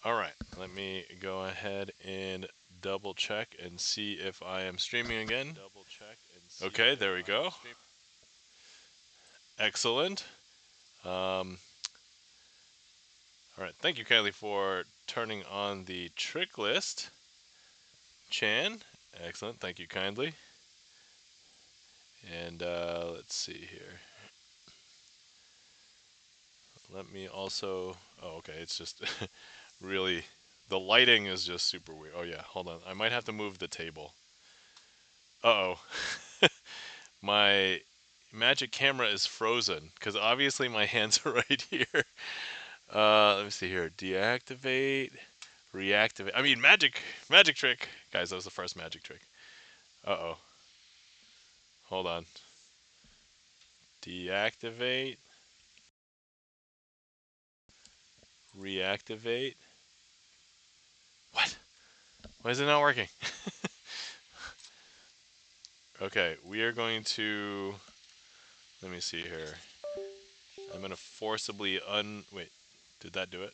All right, let me go ahead and double check and see if I am streaming again. Okay, there we go. Excellent. Um, all right, thank you kindly for turning on the trick list, Chan. Excellent, thank you kindly. And let's see here. Let me also. Oh, okay, it's just really. The lighting is just super weird. Oh, yeah, hold on. I might have to move the table. Uh-oh. My magic camera is frozen because obviously my hands are right here. Let me see here. Deactivate, reactivate. I mean, magic trick. Guys, that was the first magic trick. Uh-oh. Hold on. Deactivate, reactivate. What? Why is it not working? Okay, we are going to. Let me see here. I'm going to forcibly Wait, did that do it?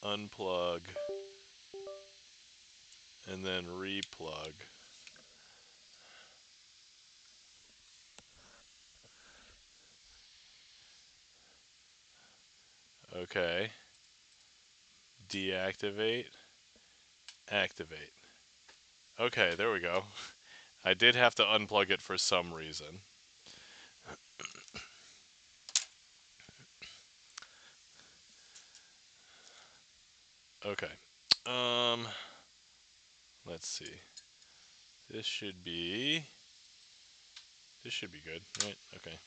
Unplug. And then replug. Okay. Deactivate. Activate. Okay, there we go. I did have to unplug it for some reason. Okay. Um, let's see. This should be good, right? Okay.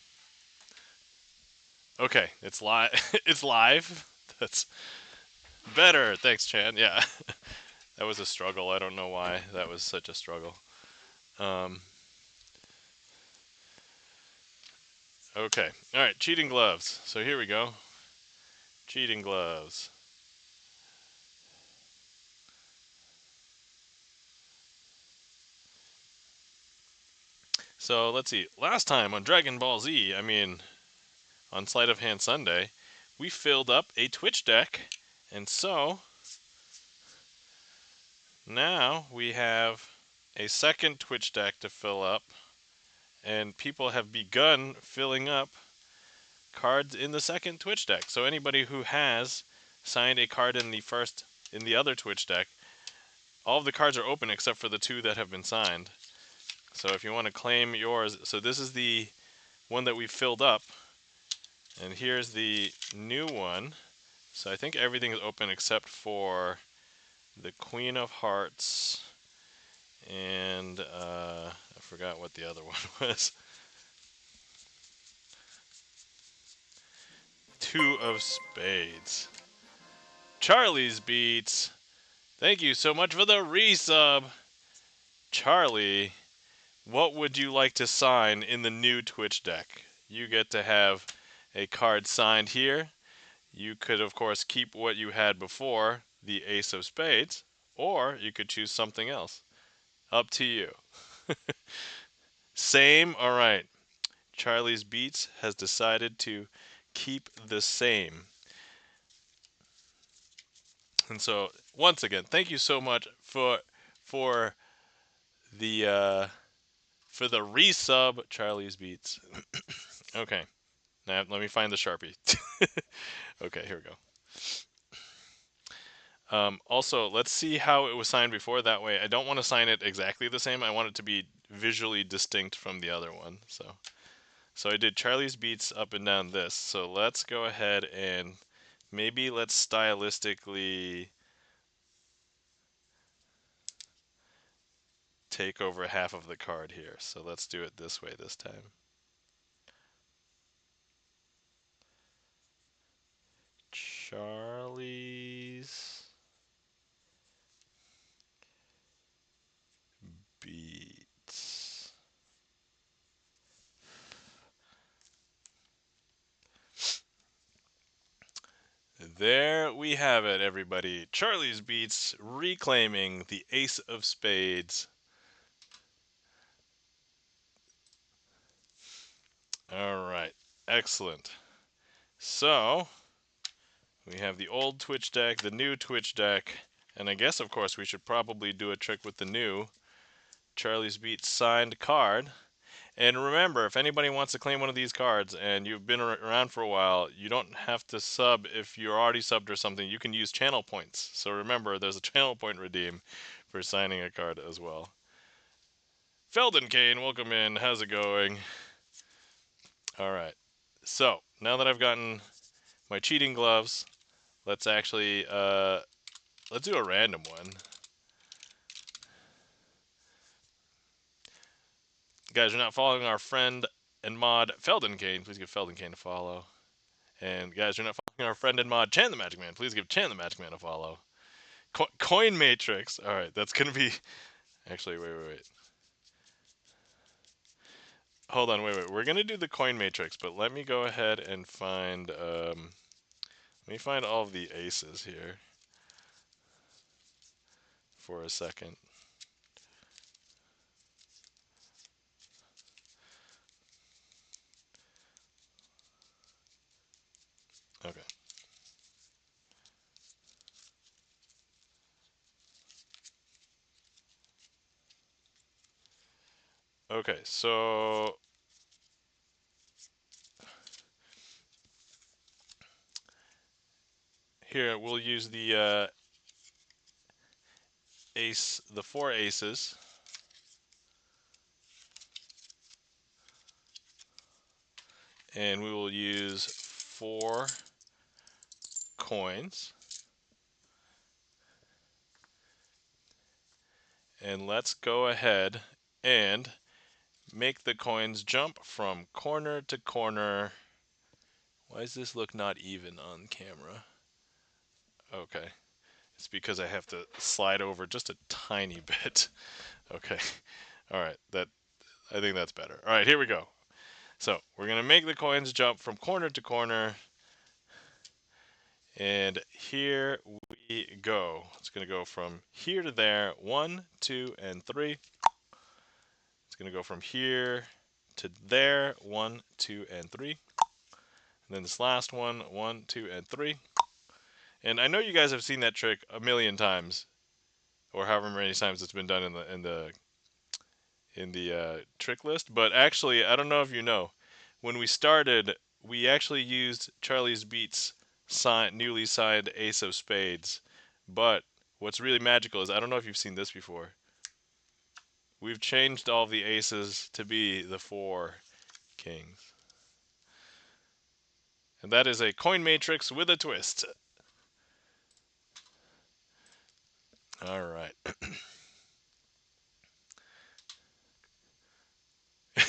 Okay, it's live. It's live. That's better. Thanks, Chan. Yeah. That was a struggle. I don't know why that was such a struggle. Um, okay. All right, cheating gloves. So here we go. Cheating gloves. So let's see. Last time on Dragon Ball Z, on Sleight of Hand Sunday, we filled up a Twitch deck, and so now we have a second Twitch deck to fill up, and people have begun filling up cards in the second Twitch deck. So anybody who has signed a card in the other Twitch deck, all of the cards are open except for the two that have been signed. So if you want to claim yours, so this is the one that we filled up, and here's the new one. So I think everything is open except for the Queen of Hearts, and I forgot what the other one was. Two of Spades. Charlie's Beats. Thank you so much for the resub. Charlie, what would you like to sign in the new Twitch deck? You get to have a card signed here. You could, of course, keep what you had before, the Ace of Spades, or you could choose something else. Up to you. Same? All right. Charlie's Beats has decided to keep the same. And so, once again, thank you so much for the resub, Charlie's Beats. Okay, now let me find the Sharpie. Okay, here we go. Also, let's see how it was signed before. That way, I don't want to sign it exactly the same. I want it to be visually distinct from the other one. So I did Charlie's Beats up and down this. So let's go ahead and maybe let's stylistically take over half of the card here. So let's do it this way this time. Charlie's Beats. There we have it, everybody. Charlie's Beats reclaiming the Ace of Spades. All right, excellent. So We have the old Twitch deck, the new Twitch deck, and I guess, of course, we should probably do a trick with the new Charlie's Beat signed card. And remember, if anybody wants to claim one of these cards and you've been around for a while, you don't have to sub if you're already subbed or something. You can use channel points. So remember, there's a channel point redeem for signing a card as well. Felden Kane, welcome in. How's it going? All right. So now that I've gotten my cheating gloves, let's actually let's do a random one. Guys, you're not following our friend and mod Felden Kane. Please give Felden Kane a follow. And guys, you're not following our friend and mod Chan the Magic Man. Please give Chan the Magic Man a follow. Coin Matrix. All right, that's gonna be. Actually, wait. Hold on, wait. We're gonna do the Coin Matrix, but let me go ahead and find. Let me find all of the aces here for a second. Okay. Okay, so here we'll use the ace, the 4 aces, and we will use 4 coins. And let's go ahead and make the coins jump from corner to corner. Why does this look not even on camera? Okay. It's because I have to slide over just a tiny bit. Okay. All right. I think that's better. All right, here we go. So, we're going to make the coins jump from corner to corner. And here we go. It's going to go from here to there. 1, 2, and 3. It's going to go from here to there. 1, 2, and 3. And then this last one, 1, 2, and 3. And I know you guys have seen that trick a million times, or however many times it's been done in the trick list. But actually, I don't know if you know, when we started, we actually used Charlie's Beats newly signed Ace of Spades. But what's really magical is, I don't know if you've seen this before. We've changed all the aces to be the 4 kings. And that is a coin matrix with a twist. All right.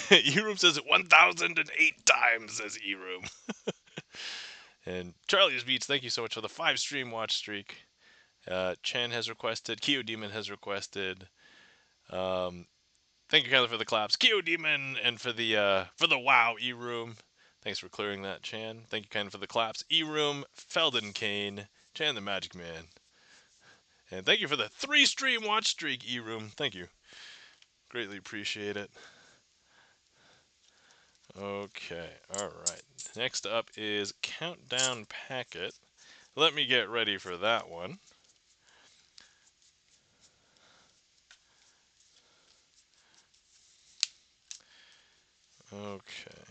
E-Room says it 1,008 times, says E-Room. And Charlie's Beats, thank you so much for the 5 stream watch streak. Chan has requested. Keo Demon has requested. Thank you, Kyler, for the claps. Keo Demon, and for the wow, E-Room. Thanks for clearing that, Chan. Thank you, kind of, for the claps. E-Room, Felden Kane, Chan the Magic Man. And thank you for the 3 stream watch streak, E-Room. Thank you. Greatly appreciate it. Okay, alright. Next up is Countdown Packet. Let me get ready for that one. Okay.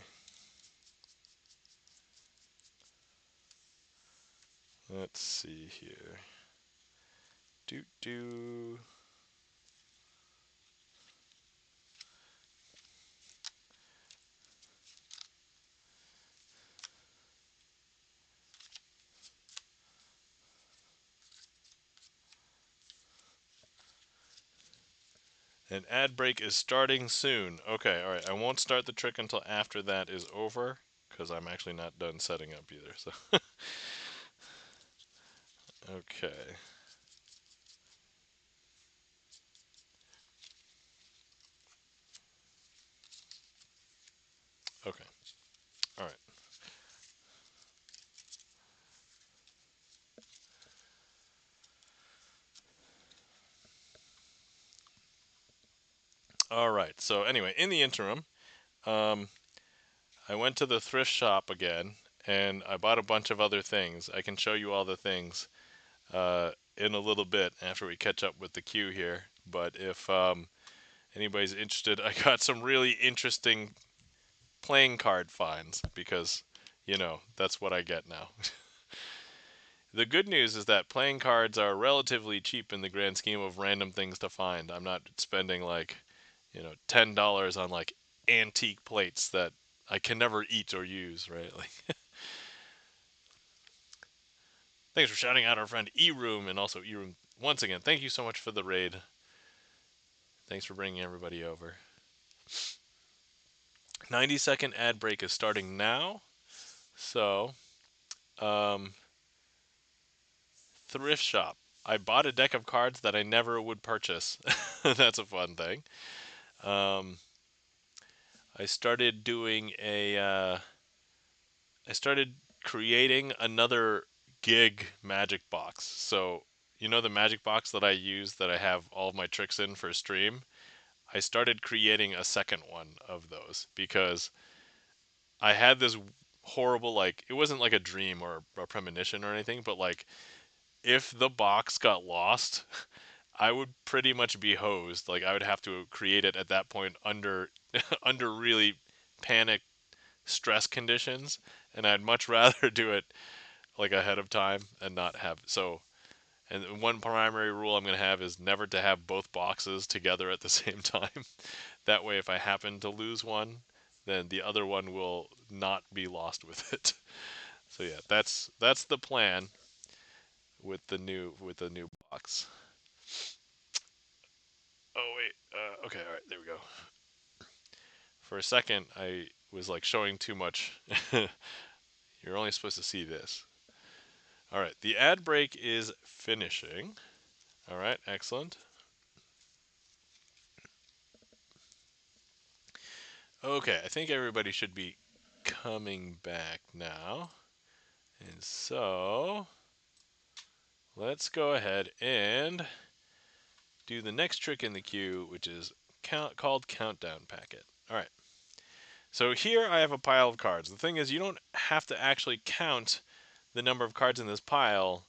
Let's see here. Doo-doo. An ad break is starting soon. Okay, alright. I won't start the trick until after that is over, because I'm actually not done setting up either. So okay. Okay. Alright. Alright, so anyway, in the interim, I went to the thrift shop again, and I bought a bunch of other things. I can show you all the things in a little bit after we catch up with the queue here. But if anybody's interested, I got some really interesting playing card finds because, you know, that's what I get now. The good news is that playing cards are relatively cheap in the grand scheme of random things to find. I'm not spending like, you know, $10 on like antique plates that I can never eat or use, right? Like, thanks for shouting out our friend E-Room, and also E-Room once again. Thank you so much for the raid. Thanks for bringing everybody over. 90-second ad break is starting now. So, um, thrift shop. I bought a deck of cards that I never would purchase. That's a fun thing. Um, I started doing I started creating another gig magic box. So, you know the magic box that I use that I have all of my tricks in for stream? I started creating a second one of those because I had this horrible, like, it wasn't like a dream or a premonition or anything, but like, if the box got lost, I would pretty much be hosed. Like, I would have to create it at that point under under really panic stress conditions, and I'd much rather do it like ahead of time and not have so. And one primary rule I'm going to have is never to have both boxes together at the same time. That way, if I happen to lose one, then the other one will not be lost with it. So yeah, that's the plan with the new box. Oh wait, okay, all right, there we go. For a second, I was like showing too much. You're only supposed to see this. All right, the ad break is finishing. All right, excellent. Okay, I think everybody should be coming back now. And so, let's go ahead and do the next trick in the queue, which is called Countdown Packet. All right. So here I have a pile of cards. The thing is, you don't have to actually count the number of cards in this pile.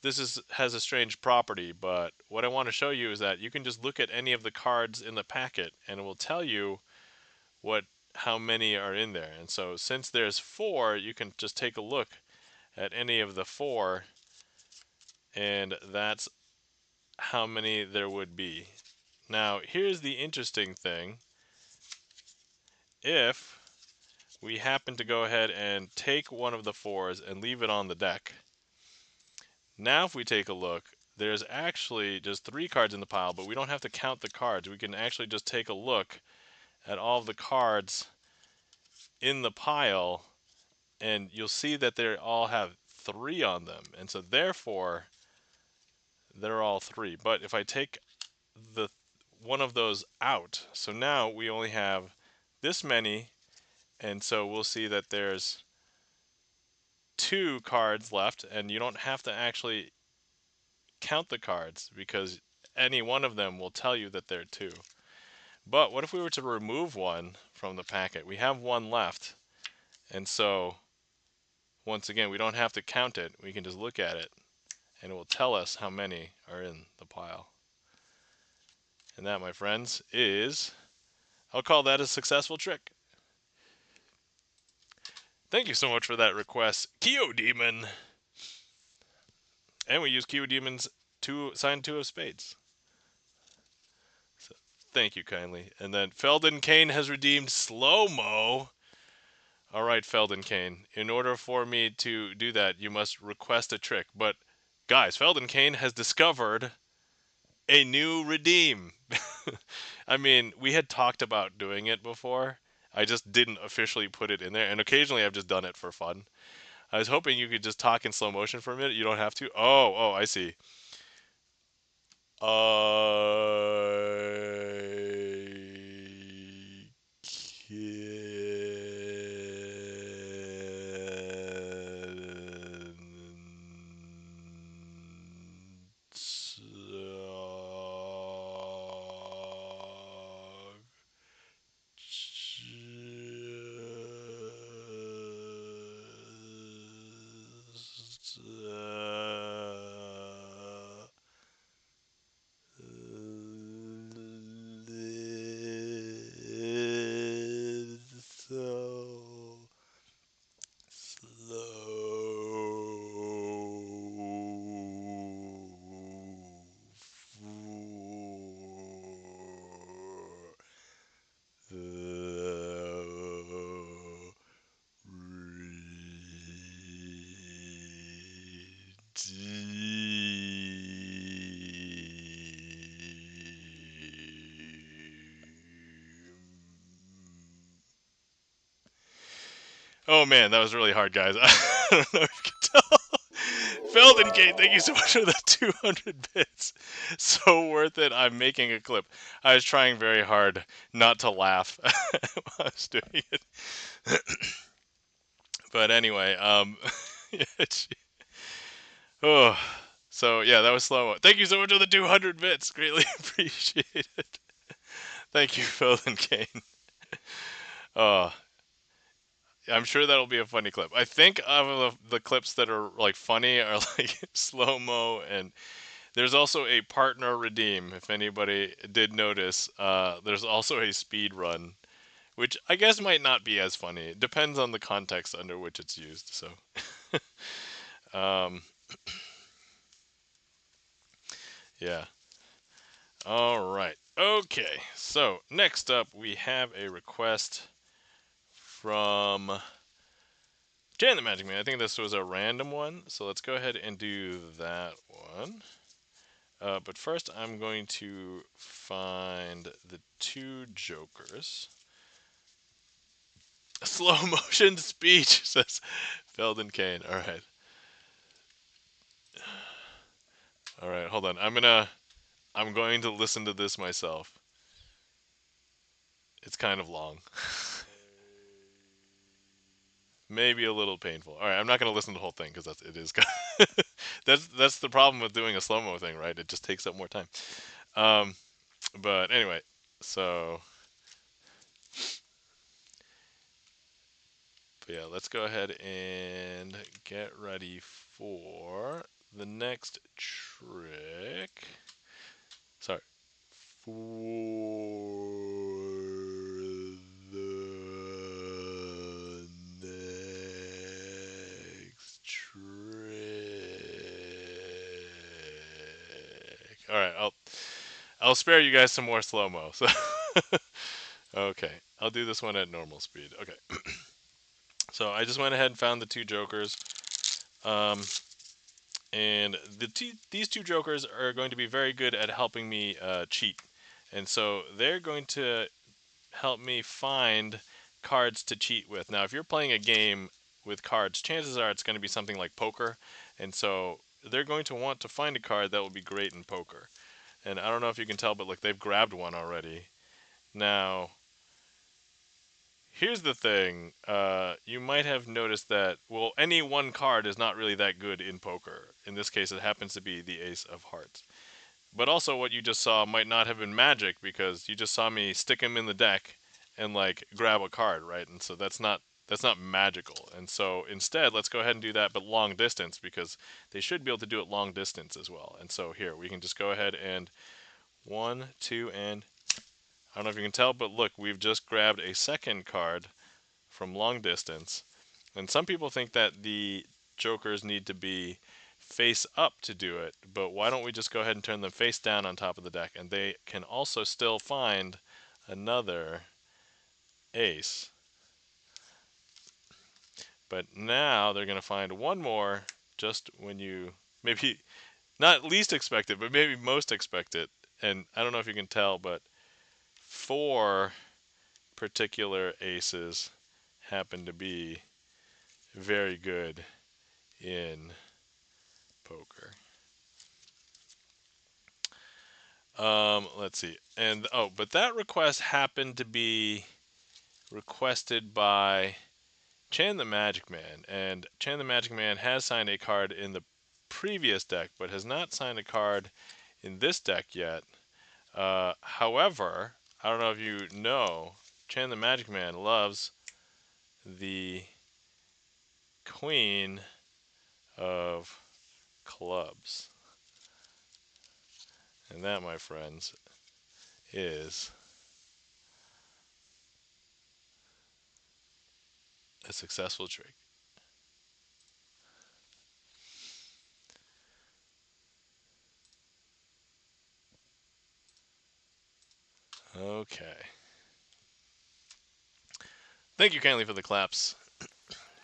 Has a strange property, but what I want to show you is that you can just look at any of the cards in the packet, and it will tell you how many are in there. And so since there's 4, you can just take a look at any of the 4, and that's how many there would be. Now, here's the interesting thing. If we happen to go ahead and take one of the 4s and leave it on the deck, now if we take a look, there's actually just 3 cards in the pile, but we don't have to count the cards. We can actually just take a look at all of the cards in the pile, and you'll see that they all have 3 on them, and so therefore they're all 3. But if I take the one of those out, so now we only have this many, and so we'll see that there's 2 cards left, and you don't have to actually count the cards because any one of them will tell you that there are 2. But what if we were to remove one from the packet? We have one left, and so once again, we don't have to count it. We can just look at it, and it will tell us how many are in the pile. And that, my friends, I'll call that a successful trick. Thank you so much for that request, Kyo Demon. And we use Kyo Demon's sign 2 of spades. So, thank you kindly. And then Felden Kane has redeemed Slow-Mo. All right, Felden Kane. In order for me to do that, you must request a trick. But, guys, Felden Kane has discovered a new redeem. I mean, we had talked about doing it before. I just didn't officially put it in there. And occasionally I've just done it for fun. I was hoping you could just talk in slow motion for a minute. You don't have to. Oh, I see. Oh man, that was really hard, guys. I don't know if you can tell. Feldenkate, thank you so much for the 200 bits. So worth it. I'm making a clip. I was trying very hard not to laugh while I was doing it. But anyway, oh, so yeah, that was slow. Thank you so much for the 200 bits. Greatly appreciate it. Thank you, Feldenkate. Oh, I'm sure that'll be a funny clip. I think of the clips that are like funny are like slow mo, and there's also a partner redeem. If anybody did notice, there's also a speed run, which I guess might not be as funny. It depends on the context under which it's used. So, um, yeah. All right. Okay. So next up, we have a request from Jan the Magic Man. I think this was a random one, so let's go ahead and do that one. But first, I'm going to find the two jokers. Slow motion speech, says Felden Kane. All right. All right, hold on. I'm going to listen to this myself. It's kind of long. Maybe a little painful. All right, I'm not going to listen to the whole thing because it is that's the problem with doing a slow-mo thing, right? It just takes up more time. Um, but anyway, so but yeah, let's go ahead and get ready for the next trick. Sorry. For the next trick. All right, I'll spare you guys some more slow mo. So okay, I'll do this one at normal speed. Okay, so I just went ahead and found the two jokers. Um, and these two jokers are going to be very good at helping me cheat, and so they're going to help me find cards to cheat with. Now, if you're playing a game with cards, chances are it's going to be something like poker, and so they're going to want to find a card that will be great in poker. And I don't know if you can tell, but like they've grabbed one already. Now, here's the thing. You might have noticed that, well, any one card is not really that good in poker. In this case, it happens to be the Ace of Hearts. But also, what you just saw might not have been magic because you just saw me stick him in the deck and like grab a card, right? And so that's not magical. And so instead, let's go ahead and do that, but long distance because they should be able to do it long distance as well. And so here we can just go ahead and 1, 2, and I don't know if you can tell, but look, we've just grabbed a second card from long distance. And some people think that the jokers need to be face up to do it, but why don't we just go ahead and turn them face down on top of the deck, and they can also still find another ace. But now they're going to find one more just when you maybe not least expect it, but maybe most expect it. And I don't know if you can tell, but 4 particular aces happen to be very good in poker. Let's see. And oh, but that request happened to be requested by Chan the Magic Man, and Chan the Magic Man has signed a card in the previous deck, but has not signed a card in this deck yet. However, I don't know if you know, Chan the Magic Man loves the Queen of Clubs, and that, my friends, is a successful trick. Okay. Thank you kindly for the claps.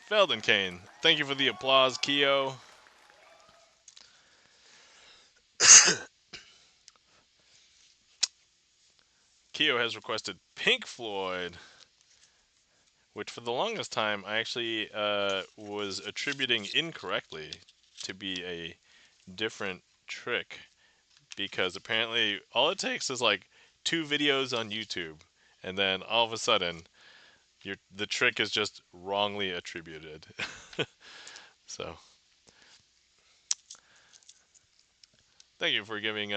Felden Kane, thank you for the applause, Keo. Keo has requested Pink Floyd which for the longest time I actually was attributing incorrectly to be a different trick, because apparently all it takes is like 2 videos on YouTube, and then all of a sudden the trick is just wrongly attributed. So thank you for giving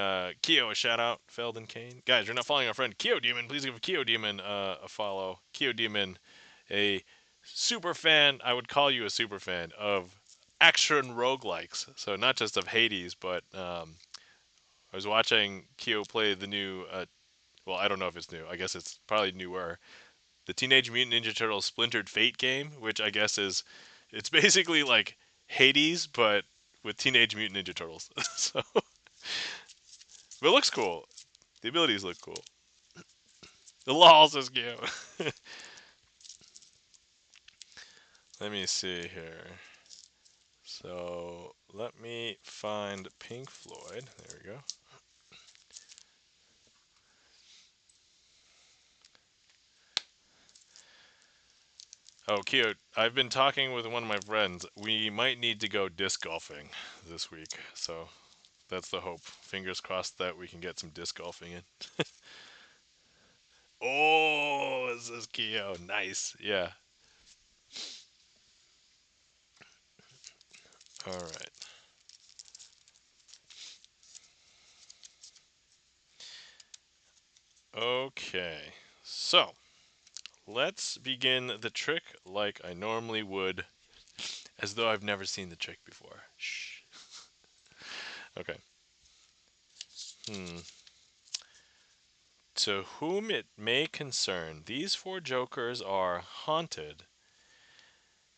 Keo a shout out, Feld and Kane. Guys, you're not following our friend Keo Demon. Please give Keo Demon a follow. Keo Demon, a super fan. I would call you a super fan of action roguelikes. So not just of Hades, but I was watching Keo play the new. Well, I don't know if it's new. I guess it's probably newer. The Teenage Mutant Ninja Turtles Splintered Fate game, which I guess it's basically like Hades, but with Teenage Mutant Ninja Turtles. So, but it looks cool. The abilities look cool. The lols is cute. Let me see here. So let me find Pink Floyd. There we go. Oh, cute. I've been talking with one of my friends. We might need to go disc golfing this week. So that's the hope. Fingers crossed that we can get some disc golfing in. Oh, this is Keo. Nice. Yeah. All right. Okay. So let's begin the trick like I normally would, as though I've never seen the trick before. Shh. Okay. Hmm. To whom it may concern, these 4 jokers are haunted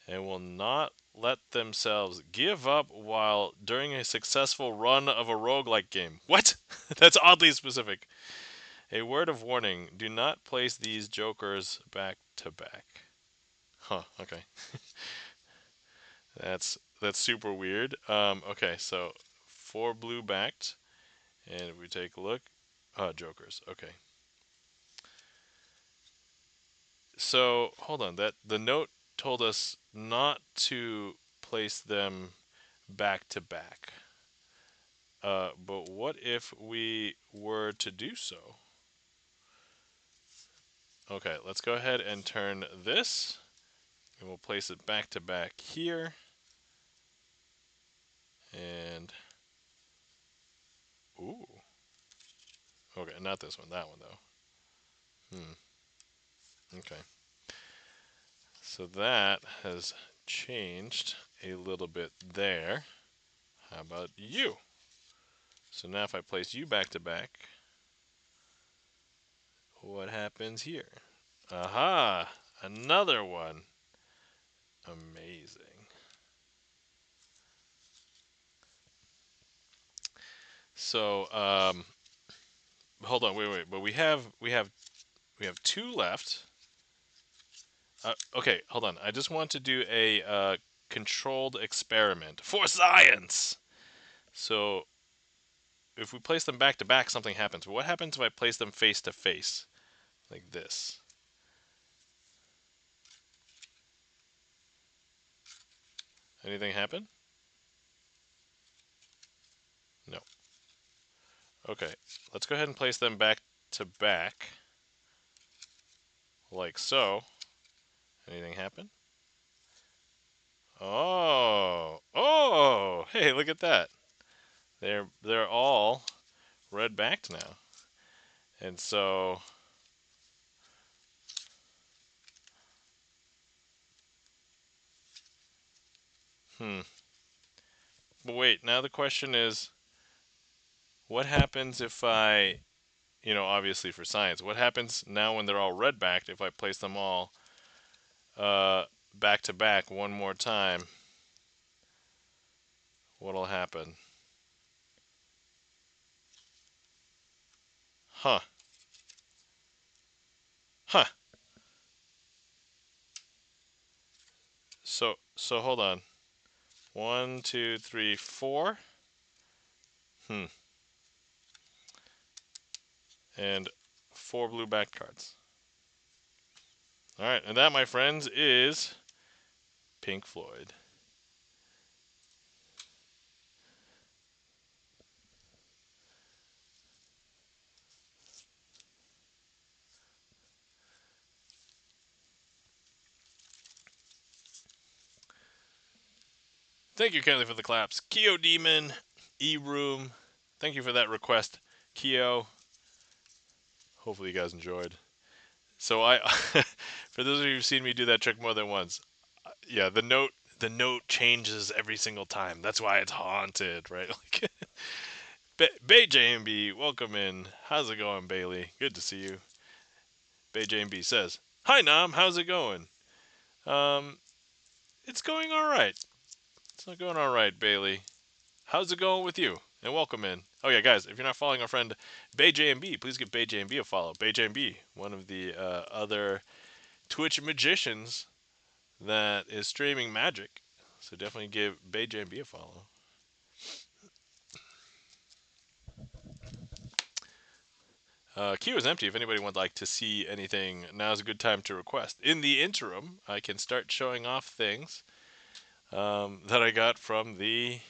and will not let themselves give up while during a successful run of a roguelike game. What? That's oddly specific. A word of warning, do not place these jokers back to back. Huh, okay. That's super weird. Okay, so 4 blue backed, and if we take a look, jokers. Okay. So hold on. That the note told us not to place them back to back. But what if we were to do so? Okay, let's go ahead and turn this, and we'll place it back to back here. And ooh, okay, not this one. That one though. Okay. So that has changed a little bit there. How about you? So now if I place you back to back, what happens here? Aha! Another one. Amazing. So, hold on, wait. But we have 2 left. Okay, hold on. I just want to do a controlled experiment for science. So, if we place them back to back, something happens. But what happens if I place them face to face, like this? Anything happen? No. Okay, let's go ahead and place them back to back, like so. Anything happen? Oh, hey, look at that. They're all red backed now. And so, hmm. But wait, now the question is, what happens if I, obviously for science, what happens now when they're all red backed if I place them all back to back one more time? What'll happen? Huh. Huh. So hold on. 1, 2, 3, 4. Hmm. And 4 blue back cards. All right, and that, my friends, is Pink Floyd. Thank you, Kenley, for the claps. Keo Demon, E-Room, thank you for that request, Keo. Hopefully you guys enjoyed. So for those of you who've seen me do that trick more than once, yeah, the note changes every single time. That's why it's haunted, right? Like, Bay JMB, welcome in. How's it going, Bailey? Good to see you. Bay JMB says, "Hi Nam, how's it going?" Um, it's going all right. It's not going all right, Bailey. How's it going with you? And welcome in. Oh yeah, guys, if you're not following our friend Bay JMB, please give Bay JMB a follow. Bay JMB, one of the other Twitch magicians that is streaming magic. So definitely give Bay JMB a follow. Queue is empty. If anybody would like to see anything, now's a good time to request. In the interim, I can start showing off things that I got from the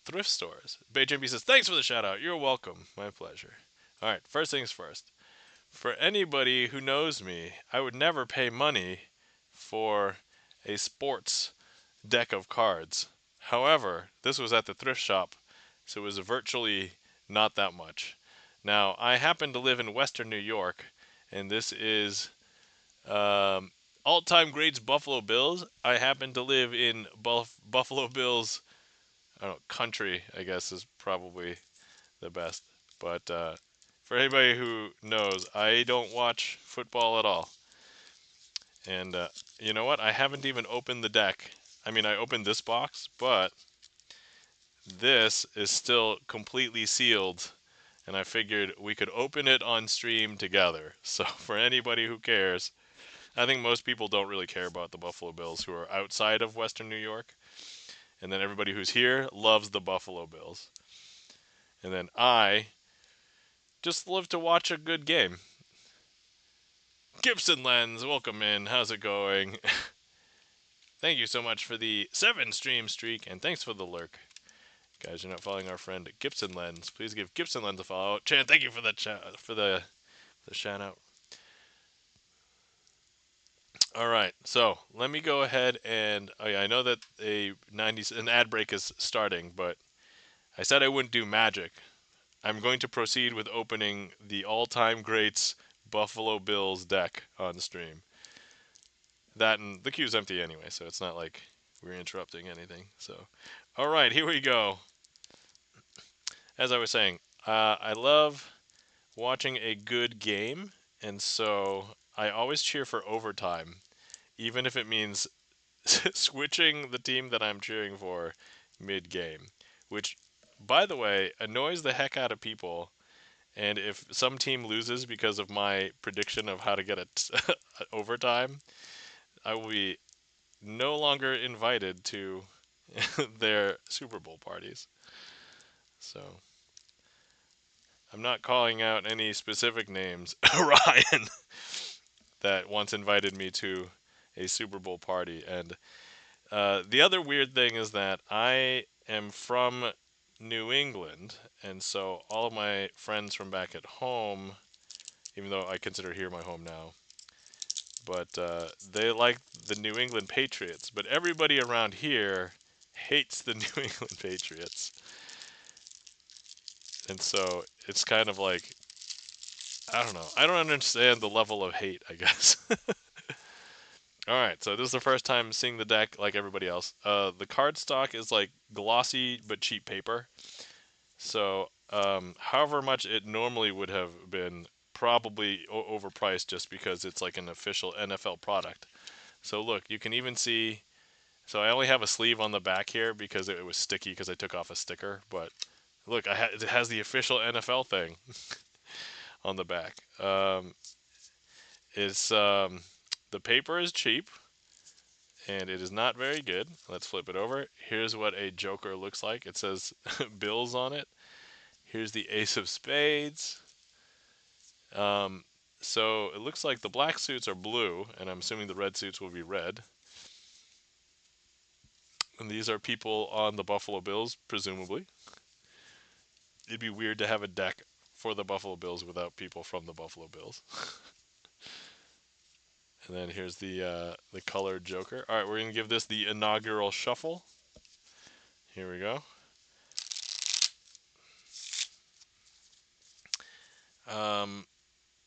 thrift stores. Bay JMB says, "Thanks for the shout out. You're welcome. My pleasure." All right, first things first. For anybody who knows me, I would never pay money for a sports deck of cards. However, this was at the thrift shop, so it was virtually not that much. Now, I happen to live in Western New York, and this is all-time greats Buffalo Bills. I happen to live in Buffalo Bills, I don't know, country, I guess is probably the best. But for anybody who knows, I don't watch football at all. And you know what? I haven't even opened the deck. I mean, I opened this box, but this is still completely sealed. And I figured we could open it on stream together. So for anybody who cares, I think most people don't really care about the Buffalo Bills who are outside of Western New York. And then everybody who's here loves the Buffalo Bills. And then I just love to watch a good game. Gibson Lens, welcome in. How's it going? Thank you so much for the 7 stream streak, and thanks for the lurk. Guys, you're not following our friend Gibson Lens. Please give Gibson Lens a follow. Chan, thank you for the shout out. All right, so let me go ahead and I know that an ad break is starting, but I said I wouldn't do magic. I'm going to proceed with opening the all-time greats Buffalo Bills deck on stream. That and the queue's empty anyway, so it's not like we're interrupting anything. So, all right, here we go. As I was saying, I love watching a good game, and so I always cheer for overtime, even if it means switching the team that I'm cheering for mid-game, which, by the way, annoys the heck out of people. And if some team loses because of my prediction of how to get it overtime, I will be no longer invited to their Super Bowl parties. So I'm not calling out any specific names, Ryan, that once invited me to a Super Bowl party. And the other weird thing is that I am from New England, and so all of my friends from back at home, even though I consider here my home now, but they like the New England Patriots. But everybody around here hates the New England Patriots. And so it's kind of like, I don't know. I don't understand the level of hate, I guess. Alright, so this is the first time seeing the deck like everybody else. The card stock is like glossy but cheap paper. So, however much it normally would have been, probably overpriced just because it's like an official NFL product. So look, you can even see, so I only have a sleeve on the back here because it was sticky because I took off a sticker, but look, it has the official NFL thing on the back. It's the paper is cheap and it is not very good. Let's flip it over. Here's what a Joker looks like. It says Bills on it. Here's the Ace of Spades. So it looks like the black suits are blue, and I'm assuming the red suits will be red. And these are people on the Buffalo Bills, presumably. It'd be weird to have a deck for the Buffalo Bills without people from the Buffalo Bills. And then here's the colored Joker. All right, we're gonna give this the inaugural shuffle. Here we go.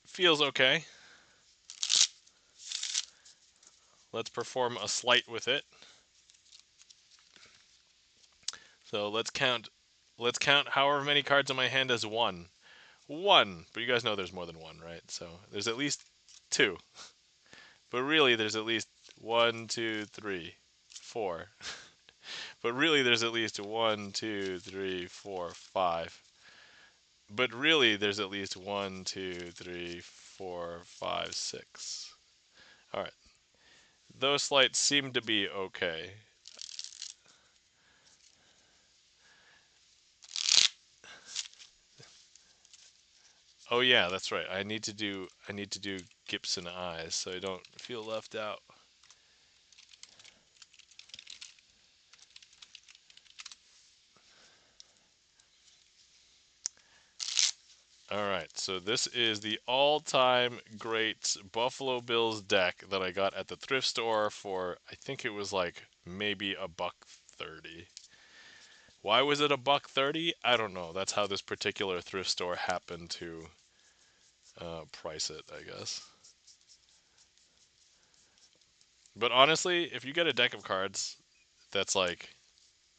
Feels okay. Let's perform a sleight with it. So let's count. Let's count however many cards in my hand as one. One. But you guys know there's more than one, right? So there's at least two. But really, there's at least 1, 2, 3, 4. But really, there's at least 1, 2, 3, 4, 5. But really, there's at least 1, 2, 3, 4, 5, 6. All right. Those slides seem to be okay. Oh yeah, that's right. I need to do Gibson eyes so I don't feel left out. All right, so this is the all-time great Buffalo Bills deck that I got at the thrift store for, I think it was like maybe $1.30. Why was it $1.30? I don't know. That's how this particular thrift store happened to price it, I guess. But honestly, if you get a deck of cards that's like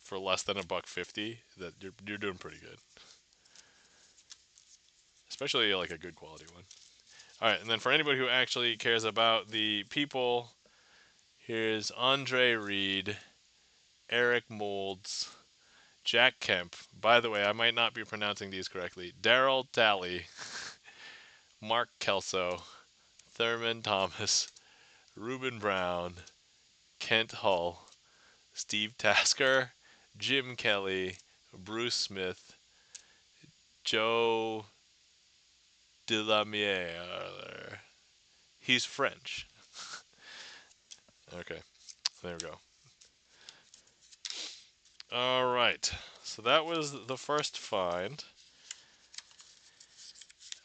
for less than $1.50, that you're doing pretty good. Especially like a good quality one. All right, and then for anybody who actually cares about the people, here's Andre Reed, Eric Moulds, Jack Kemp. By the way, I might not be pronouncing these correctly. Daryl Talley, Mark Kelso, Thurman Thomas, Reuben Brown, Kent Hull, Steve Tasker, Jim Kelly, Bruce Smith, Joe Delamiere. He's French. Okay, there we go. All right, so that was the first find.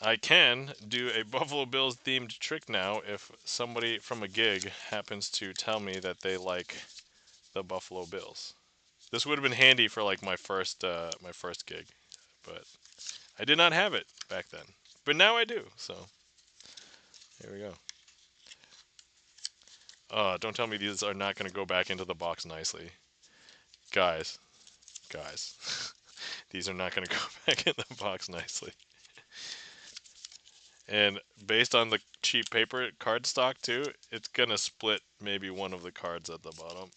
I can do a Buffalo Bills themed trick now if somebody from a gig happens to tell me that they like the Buffalo Bills. This would have been handy for like my first gig, but I did not have it back then. But now I do. So here we go. Don't tell me these are not going to go back into the box nicely, guys. Guys, these are not going to go back in the box nicely. And based on the cheap paper card stock too, it's gonna split maybe one of the cards at the bottom.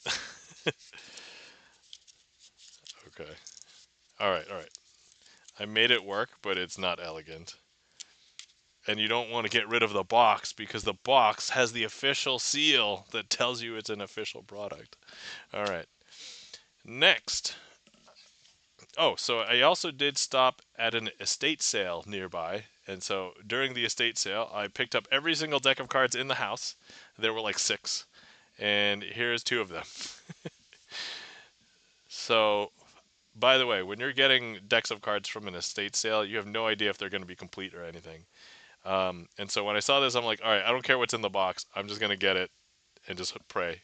Okay. Alright, alright. I made it work, but it's not elegant. And you don't want to get rid of the box because the box has the official seal that tells you it's an official product. Alright. Next. Oh, so I also did stop at an estate sale nearby. And so during the estate sale, I picked up every single deck of cards in the house. There were like 6. And here's 2 of them. So, by the way, when you're getting decks of cards from an estate sale, you have no idea if they're going to be complete or anything. And so when I saw this, I'm like, all right, I don't care what's in the box. I'm just going to get it and just pray.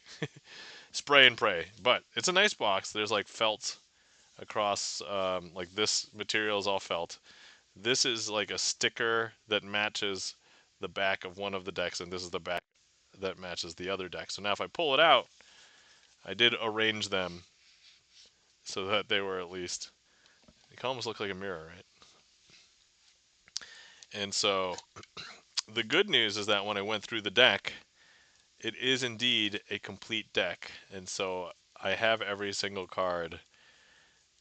Spray and pray. But it's a nice box. There's like felt across, like this material is all felt. This is like a sticker that matches the back of one of the decks, and this is the back that matches the other deck. So now if I pull it out, I did arrange them so that they were at least, it can almost look like a mirror, right? And so the good news is that when I went through the deck, it is indeed a complete deck. And so I have every single card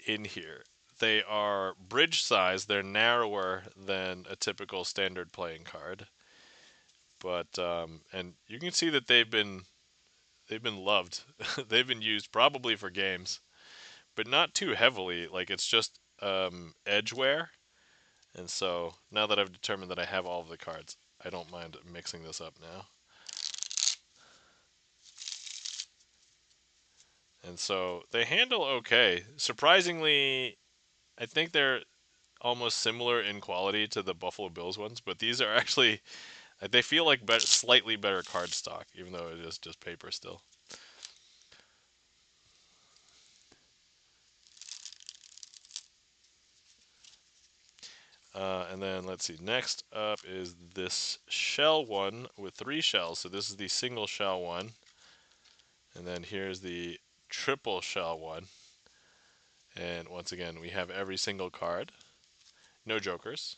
in here. They are bridge size, they're narrower than a typical standard playing card. But and you can see that they've been loved. They've been used probably for games, but not too heavily. Like it's just edge wear. And so now that I've determined that I have all of the cards, I don't mind mixing this up now. And so they handle okay. Surprisingly, I think they're almost similar in quality to the Buffalo Bills ones, but these are actually they feel like slightly better cardstock, even though it is just paper still. And then let's see. Next up is this shell one with 3 shells. So this is the single shell one, and then here's the triple shell one. And once again, we have every single card, no jokers.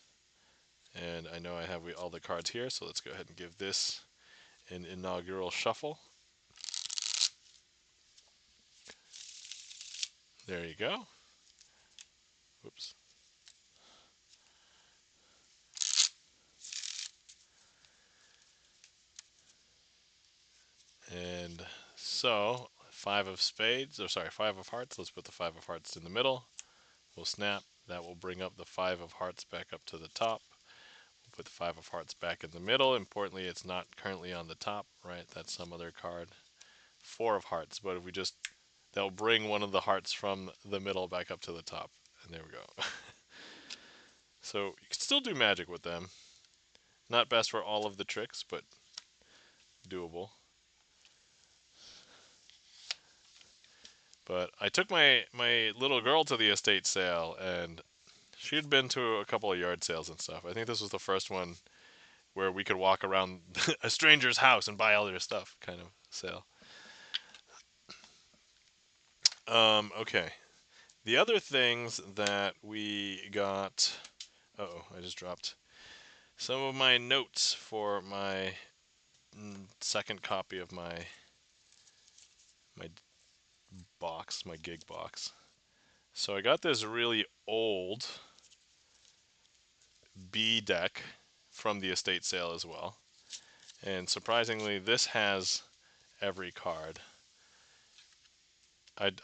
And I know I have all the cards here, so let's go ahead and give this an inaugural shuffle. There you go. Whoops. And so, 5 of spades, or sorry, 5 of hearts. Let's put the 5 of hearts in the middle. We'll snap. That will bring up the 5 of hearts back up to the top. We'll put the 5 of hearts back in the middle. Importantly, it's not currently on the top, right? That's some other card. 4 of hearts, but if we just, that'll bring one of the hearts from the middle back up to the top. And there we go. So you can still do magic with them. Not best for all of the tricks, but doable. But I took my little girl to the estate sale, and she had been to a couple of yard sales and stuff. I think this was the first one where we could walk around a stranger's house and buy all their stuff, kind of sale. Okay. The other things that we got. Uh-oh, I just dropped some of my notes for my second copy of my box, my gig box. So I got this really old B deck from the estate sale as well. And surprisingly, this has every card.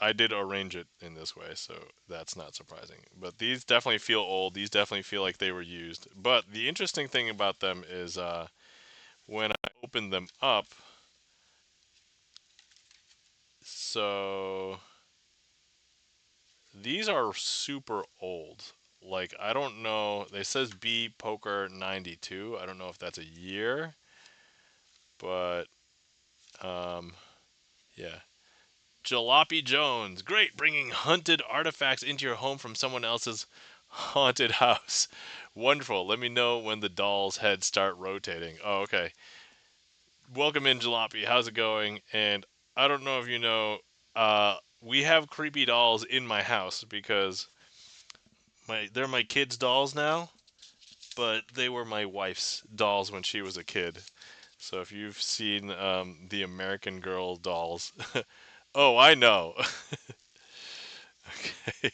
I did arrange it in this way, so that's not surprising. But these definitely feel old. These definitely feel like they were used. But the interesting thing about them is when I open them up, so these are super old. Like, I don't know. It says B Poker 92. I don't know if that's a year, but yeah. Jalopy Jones. Great, bringing hunted artifacts into your home from someone else's haunted house. Wonderful. Let me know when the doll's heads start rotating. Oh, okay. Welcome in, Jalopy. How's it going? And I don't know if you know, we have creepy dolls in my house because they're my kids' dolls now, but they were my wife's dolls when she was a kid. So if you've seen the American Girl dolls, oh, I know. Okay.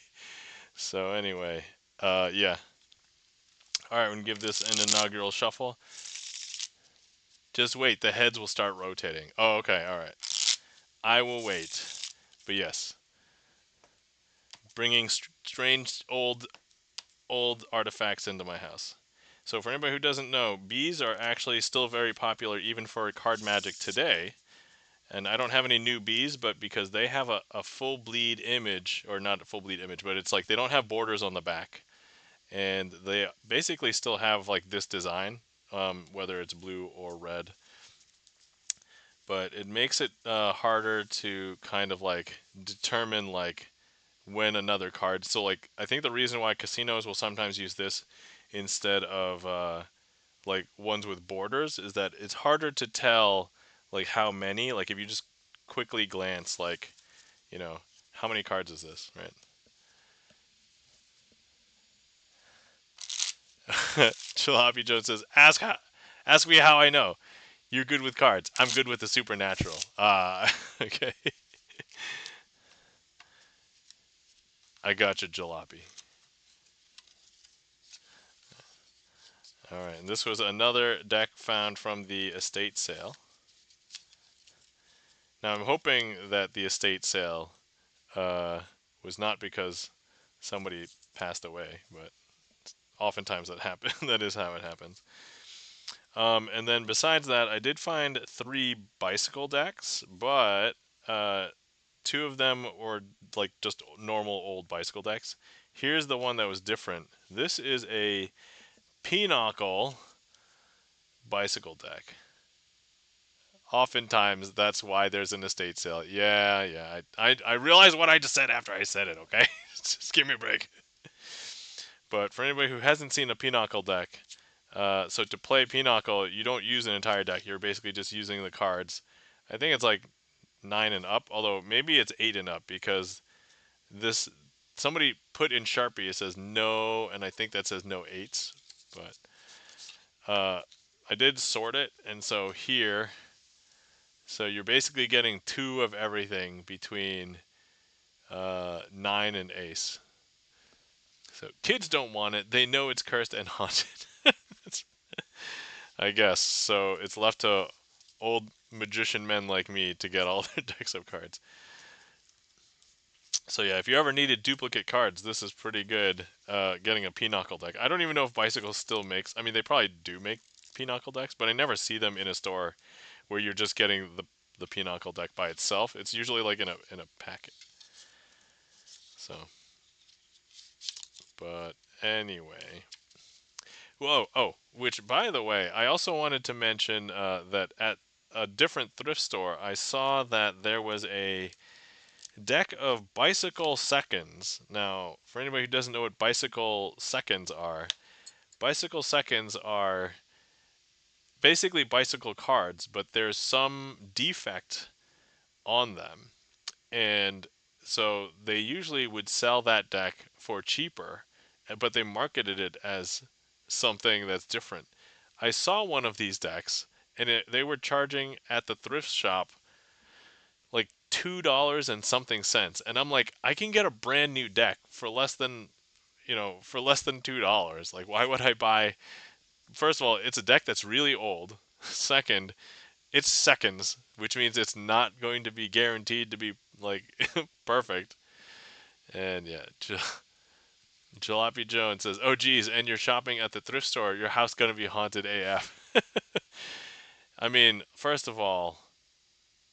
So anyway, yeah. All right, we're gonna give this an inaugural shuffle. Just wait, the heads will start rotating. Oh, okay, all right. I will wait. But yes, bringing strange old artifacts into my house. So for anybody who doesn't know, bees are actually still very popular even for card magic today. And I don't have any new bees, but because they have a full bleed image, or not a full bleed image, but it's like they don't have borders on the back. And they basically still have like this design, whether it's blue or red. But it makes it harder to kind of like determine like when another card. So like I think the reason why casinos will sometimes use this instead of like ones with borders is that it's harder to tell like how many. Like if you just quickly glance, like you know how many cards is this, right? Chilapi Joe says, ask me how I know. You're good with cards. I'm good with the supernatural. Okay. I got you, Jalopy. All right, and this was another deck found from the estate sale. Now I'm hoping that the estate sale uh, was not because somebody passed away, but oftentimes that happens. That is how it happens. And then besides that, I did find 3 bicycle decks, but uh, 2 of them were like just normal old bicycle decks. Here's the one that was different. This is a Pinochle bicycle deck. Oftentimes, that's why there's an estate sale. Yeah, yeah. I realize what I just said after I said it, okay? Just give me a break. But for anybody who hasn't seen a Pinochle deck, so to play Pinochle, you don't use an entire deck. You're basically just using the cards. I think it's like 9 and up, although maybe it's 8 and up because this somebody put in Sharpie it says no, and I think that says no eights. But I did sort it, and so here, so you're basically getting 2 of everything between 9 and ace. So kids don't want it. They know it's cursed and haunted. I guess. So it's left to old magician men like me to get all their decks of cards. So yeah, if you ever needed duplicate cards, this is pretty good. Getting a Pinochle deck. I don't even know if Bicycle still makes. I mean, they probably do make Pinochle decks, but I never see them in a store where you're just getting the Pinochle deck by itself. It's usually like in a packet. So, but anyway. Whoa, oh, which by the way, I also wanted to mention that at a different thrift store, I saw that there was a deck of bicycle seconds. Now, for anybody who doesn't know what bicycle seconds are basically bicycle cards, but there's some defect on them. And so they usually would sell that deck for cheaper, but they marketed it as something that's different. I saw one of these decks, and they were charging at the thrift shop like $2 and something cents, and I'm like, I can get a brand new deck for less than for less than $2. Like, why would I buy? First of all, it's a deck that's really old. Second, it's seconds, which means it's not going to be guaranteed to be like perfect. And yeah, Jalopy Jones says, "Oh geez, and you're shopping at the thrift store. Your house gonna be haunted AF." I mean, first of all,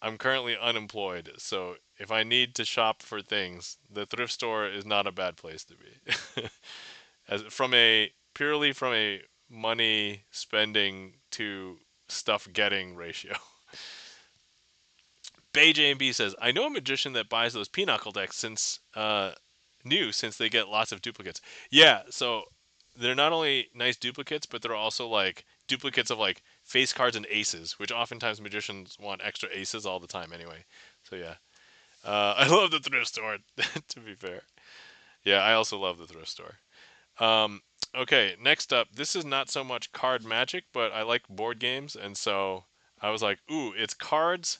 I'm currently unemployed, so if I need to shop for things, the thrift store is not a bad place to be. As from a purely from a money spending to stuff getting ratio. Bay J&B says, I know a magician that buys those Pinochle decks since they get lots of duplicates. Yeah, so they're not only nice duplicates, but they're also like duplicates of like face cards and aces, which oftentimes magicians want extra aces all the time anyway. So yeah, I love the thrift store. To be fair, yeah, I also love the thrift store. Um, okay, next up, this is not so much card magic, but I like board games, and so I was like, ooh, it's cards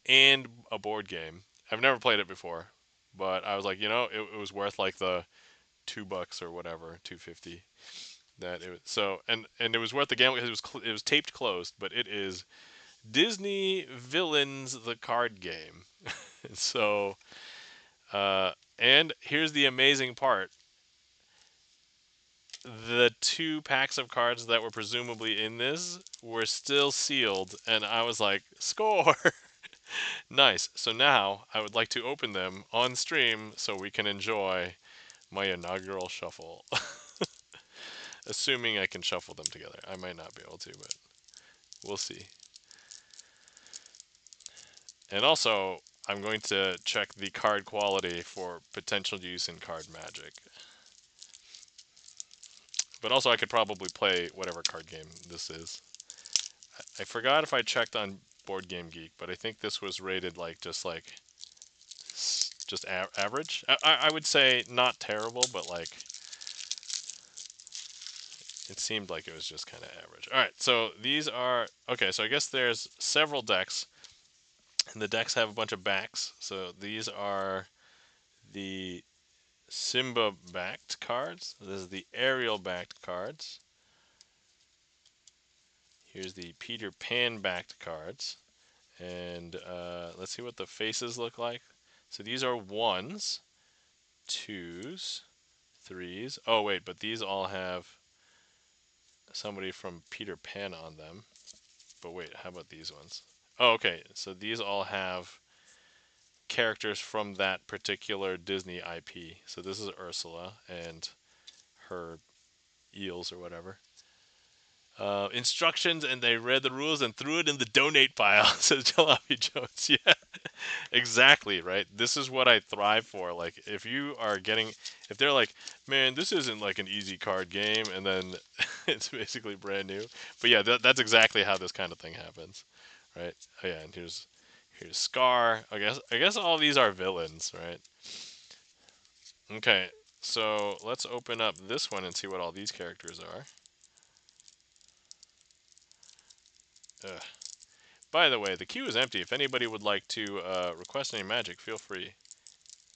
and a board game. I've never played it before, but I was like, it was worth like the $2 or whatever, 250. That it was, so and it was worth the gamble because it was taped closed, but it is Disney Villains the card game. So and here's the amazing part: the 2 packs of cards that were presumably in this were still sealed, and I was like, score. Nice. So now I would like to open them on stream so we can enjoy my inaugural shuffle. Assuming I can shuffle them together. I might not be able to, but we'll see. And also, I'm going to check the card quality for potential use in card magic. But also, I could probably play whatever card game this is. I forgot if I checked on Board Game Geek, but I think this was rated like just average. I would say not terrible, but like it seemed like it was just kind of average. All right, so these are okay. So I guess there's several decks, and the decks have a bunch of backs. So these are the Simba backed cards. This is the Ariel backed cards. Here's the Peter Pan backed cards, and let's see what the faces look like. So these are ones, twos, threes. Oh wait, but these all have somebody from Peter Pan on them. But wait, how about these ones? Oh, okay. So these all have characters from that particular Disney IP. So this is Ursula and her eels or whatever. Instructions, and they read the rules and threw it in the donate pile, says Jalopy Jones. Yeah, exactly, right? This is what I thrive for. Like, if you are getting, if they're like, man, this isn't like an easy card game, and then it's basically brand new. But yeah, that's exactly how this kind of thing happens, right? Oh, yeah, and here's Scar. I guess all these are villains, right? Okay, so let's open up this one and see what all these characters are. Ugh. By the way, the queue is empty. If anybody would like to request any magic, feel free.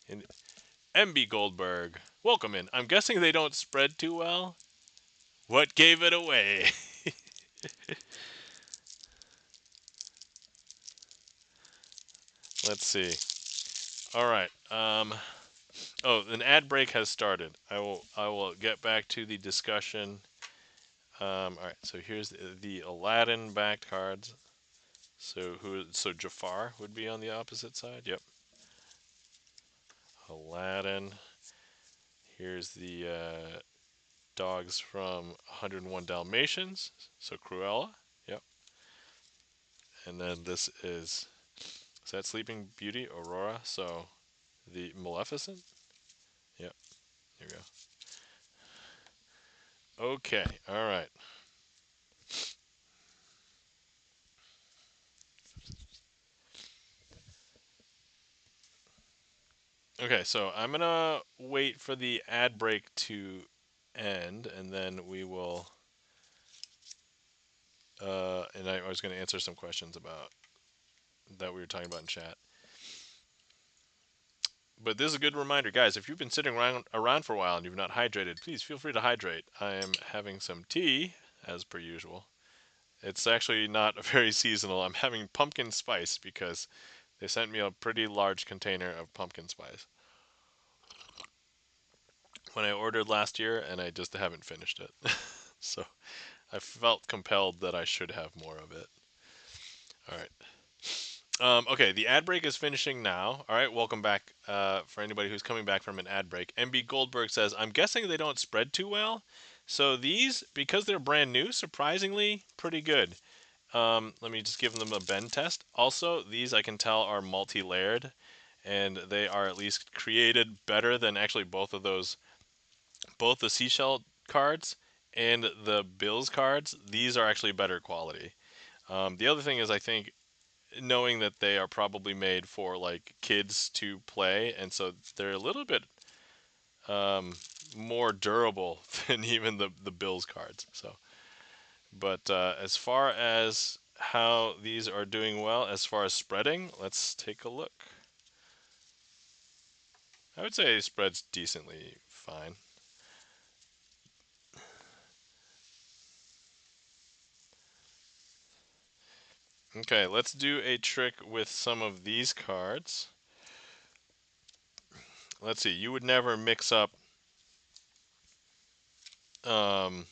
And MB Goldberg, welcome in. I'm guessing they don't spread too well. What gave it away? Let's see. All right. Oh, an ad break has started. I will get back to the discussion. All right. So here's the Aladdin backed cards. So Jafar would be on the opposite side. Yep. Aladdin. Here's the dogs from 101 Dalmatians. So Cruella. Yep. And then this is that Sleeping Beauty, Aurora? So the Maleficent? Yep. Here we go. Okay. All right. Okay, so I'm gonna wait for the ad break to end, and then we will. And I was gonna answer some questions about that we were talking about in chat. But this is a good reminder, guys. If you've been sitting around for a while and you've not hydrated, please feel free to hydrate. I am having some tea, as per usual. It's actually not very seasonal. I'm having pumpkin spice because they sent me a pretty large container of pumpkin spice when I ordered last year, and I just haven't finished it. So I felt compelled that I should have more of it. All right. Okay, the ad break is finishing now. All right, welcome back for anybody who's coming back from an ad break. MB Goldberg says, I'm guessing they don't spread too well. So these, because they're brand new, surprisingly pretty good. Let me just give them a bend test. Also, these I can tell are multi-layered, and they are at least created better than actually both of those, both the seashell cards and the Bills cards. These are actually better quality. The other thing is, I think, knowing that they are probably made for like kids to play, and so they're a little bit um, more durable than even the Bills cards. So, but as far as how these are doing well, as far as spreading, let's take a look. I would say it spreads decently fine. Okay, let's do a trick with some of these cards. Let's see. You would never mix up um,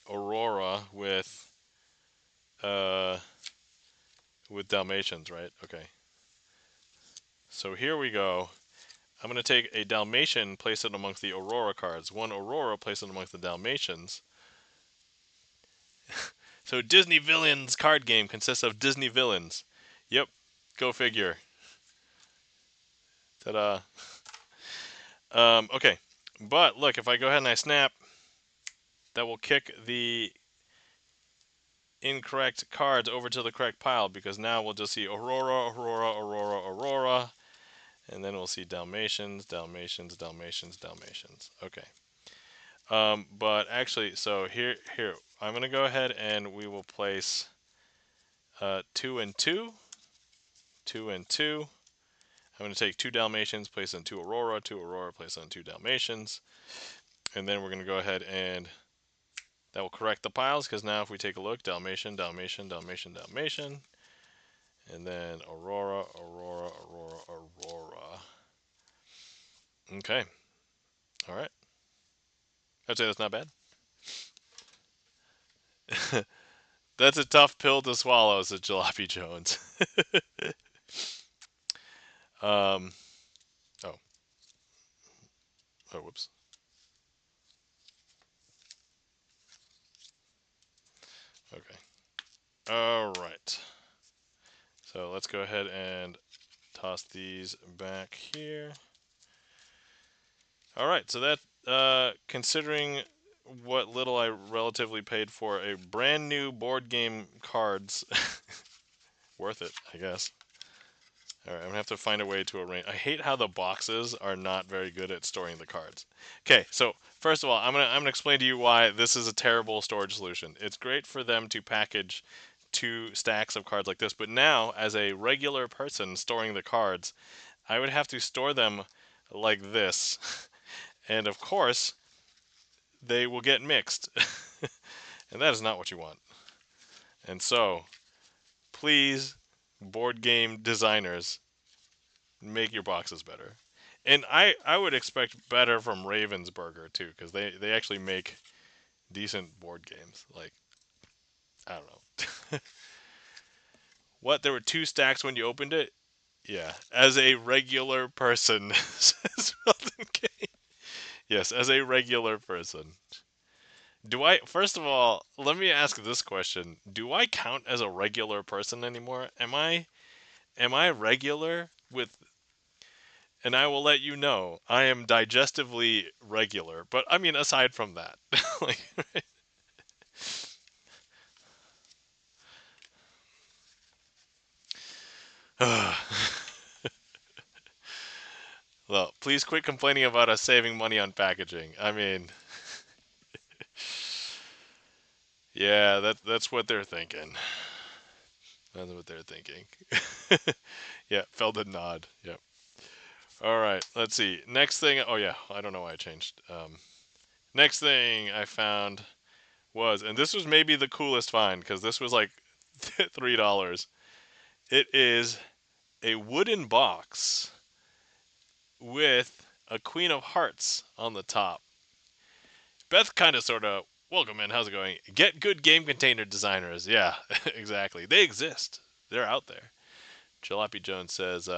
Aurora uh, with Dalmatians, right? Okay. So here we go. I'm going to take a Dalmatian, place it amongst the Aurora cards. One Aurora, place it amongst the Dalmatians. So Disney Villains card game consists of Disney villains. Yep. Go figure. Ta-da. Okay. But look, if I go ahead and I snap, that will kick the incorrect cards over to the correct pile, because now we'll just see Aurora, Aurora, Aurora, Aurora, and then we'll see Dalmatians, Dalmatians, Dalmatians, Dalmatians. Okay. But actually, so here, I'm gonna go ahead and we will place 2 and 2, 2 and 2. I'm gonna take 2 Dalmatians, place on 2 Aurora, 2 Aurora, place on 2 Dalmatians, and then we're gonna go ahead and that will correct the piles, because now if we take a look, Dalmatian, Dalmatian, Dalmatian, Dalmatian, and then Aurora, Aurora, Aurora, Aurora. Okay. All right. I'd say that's not bad. That's a tough pill to swallow, said Jalopy Jones. um, oh, oh, whoops. Okay. All right. So let's go ahead and toss these back here. All right. So that, considering what little I relatively paid for a brand new board game cards, worth it, I guess. All right, I'm gonna have to find a way to arrange. I hate how the boxes are not very good at storing the cards. Okay, so first of all, I'm gonna explain to you why this is a terrible storage solution. It's great for them to package 2 stacks of cards like this, but now as a regular person storing the cards, I would have to store them like this, and of course they will get mixed, and that is not what you want. And so, please, board game designers, make your boxes better. And I would expect better from Ravensburger too, because they actually make decent board games. Like, I don't know. What? There were 2 stacks when you opened it? Yeah. As a regular person, says Felton K. Yes, as a regular person. Do I? First of all, let me ask this question: do I count as a regular person anymore? Am I regular with? And I will let you know I am digestively regular. But I mean, aside from that, like, well, please quit complaining about us saving money on packaging. I mean, yeah, that's what they're thinking. That's what they're thinking. Yeah, Felden nod. Yep. All right, let's see. Next thing. Oh yeah, I don't know why I changed. Next thing I found was, and this was maybe the coolest find because this was like $3. It is a wooden box with a Queen of Hearts on the top. Beth kind of sort of, welcome in, how's it going? Get good game container designers. Yeah, exactly. They exist. They're out there. Jalopy Jones says,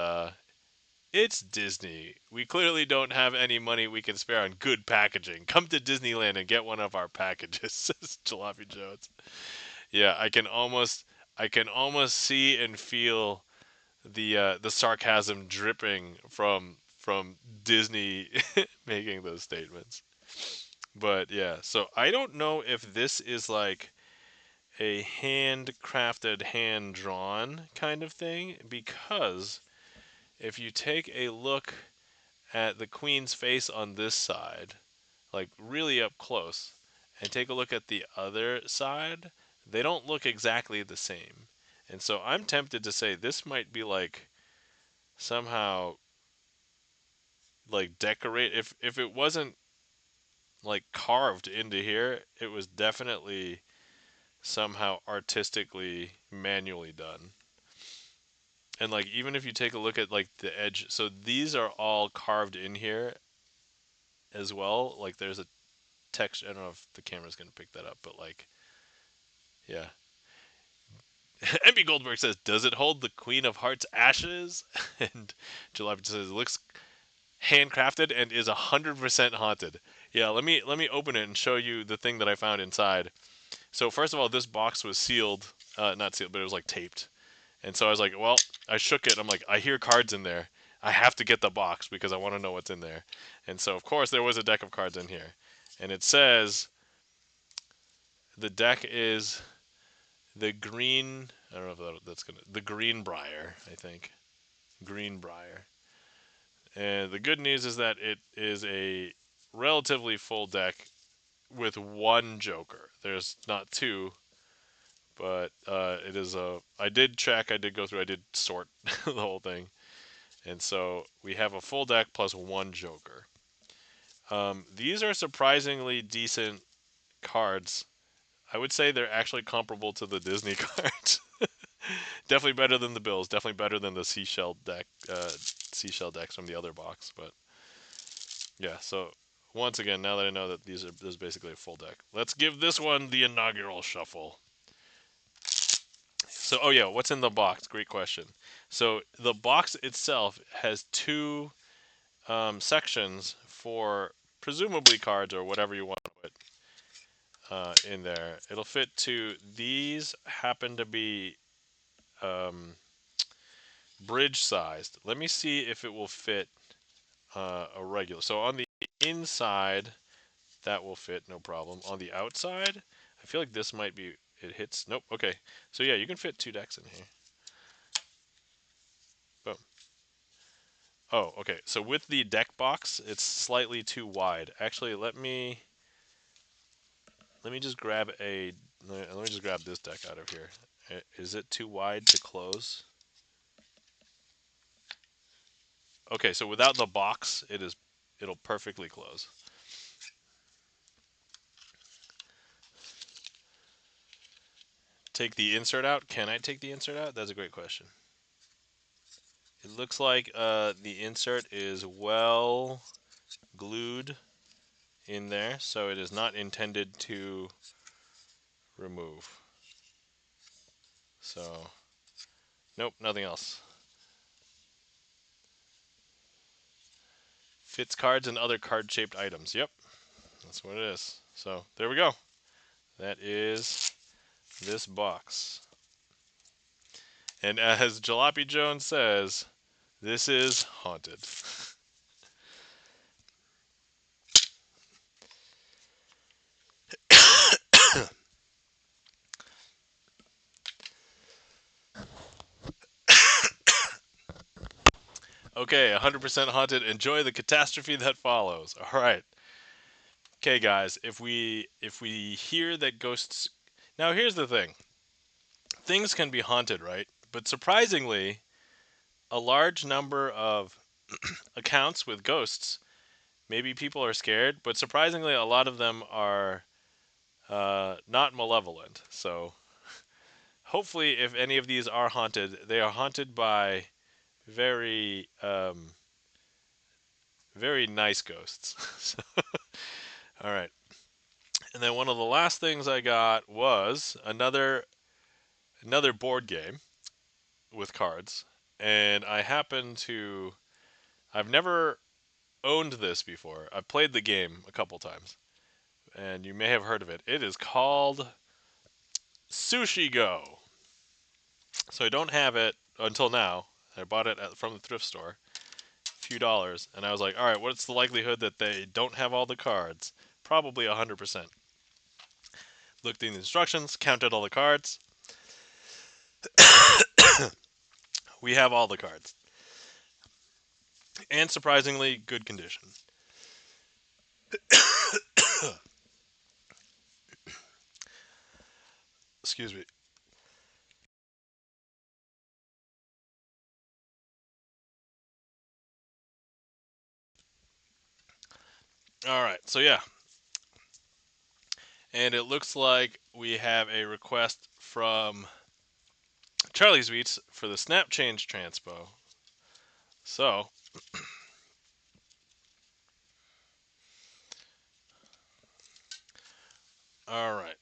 it's Disney. We clearly don't have any money we can spare on good packaging. Come to Disneyland and get one of our packages, says Jalopy Jones. Yeah, I can almost see and feel the sarcasm dripping from Disney making those statements. But yeah, so I don't know if this is like a handcrafted, hand drawn kind of thing because if you take a look at the queen's face on this side, like really up close, and take a look at the other side, they don't look exactly the same. And so I'm tempted to say this might be like somehow like decorate if it wasn't like carved into here, it was definitely somehow artistically manually done. And like even if you take a look at like the edge, so these are all carved in here as well. Like there's a text. I don't know if the camera's gonna pick that up, but like yeah. MB Goldberg says, "Does it hold the Queen of Hearts ashes?" And Jalopy says, "It looks handcrafted and is 100% haunted." Yeah, let me open it and show you the thing that I found inside. So first of all, this box was sealed, not sealed, but it was like taped. And so I was like, well, I shook it. I'm like, I hear cards in there. I have to get the box because I want to know what's in there. And so of course there was a deck of cards in here, and it says the deck is the green. I don't know if that's gonna the Greenbrier. I think Greenbrier. And the good news is that it is a relatively full deck with one Joker. There's not two, but it is a. I did check. I did go through. I did sort the whole thing, and so we have a full deck plus one Joker. These are surprisingly decent cards. I would say they're actually comparable to the Disney cards. Definitely better than the Bills. Definitely better than the seashell decks from the other box. But yeah, so once again, now that I know that this is basically a full deck, let's give this one the inaugural shuffle. So, oh yeah, what's in the box? Great question. So the box itself has two sections for presumably cards or whatever you want to put in there. It'll fit to these happen to be bridge sized. Let me see if it will fit a regular. So on the inside, that will fit no problem. On the outside, I feel like this might be. It hits. Nope. Okay. So yeah, you can fit two decks in here. Boom. Oh, okay. So with the deck box, it's slightly too wide. Actually, let me just grab this deck out of here. Is it too wide to close? Okay, so without the box, it'll perfectly close. Take the insert out. Can I take the insert out? That's a great question. It looks like the insert is well glued in there, so it is not intended to remove. So, nope, nothing else. Fits cards and other card-shaped items. Yep, that's what it is. So, there we go. That is this box. And as Jalopy Jones says, this is haunted. Okay, 100% haunted. Enjoy the catastrophe that follows. All right. Okay, guys, if we hear that ghosts. Now, here's the thing. Things can be haunted, right? But surprisingly, a large number of accounts with ghosts, maybe people are scared, but surprisingly, a lot of them are not malevolent. So hopefully, if any of these are haunted, they are haunted by very, very nice ghosts. All right. And then one of the last things I got was another board game with cards, and I've never owned this before. I've played the game a couple times, and you may have heard of it. It is called Sushi Go. So I don't have it until now. I bought it from the thrift store, a few dollars, and I was like, all right, what's the likelihood that they don't have all the cards? Probably 100%. Looked in the instructions, counted all the cards. We have all the cards. And surprisingly, good condition. Excuse me. All right, so yeah. And it looks like we have a request from Charlie Sweets for the snap change transpo. So, all right.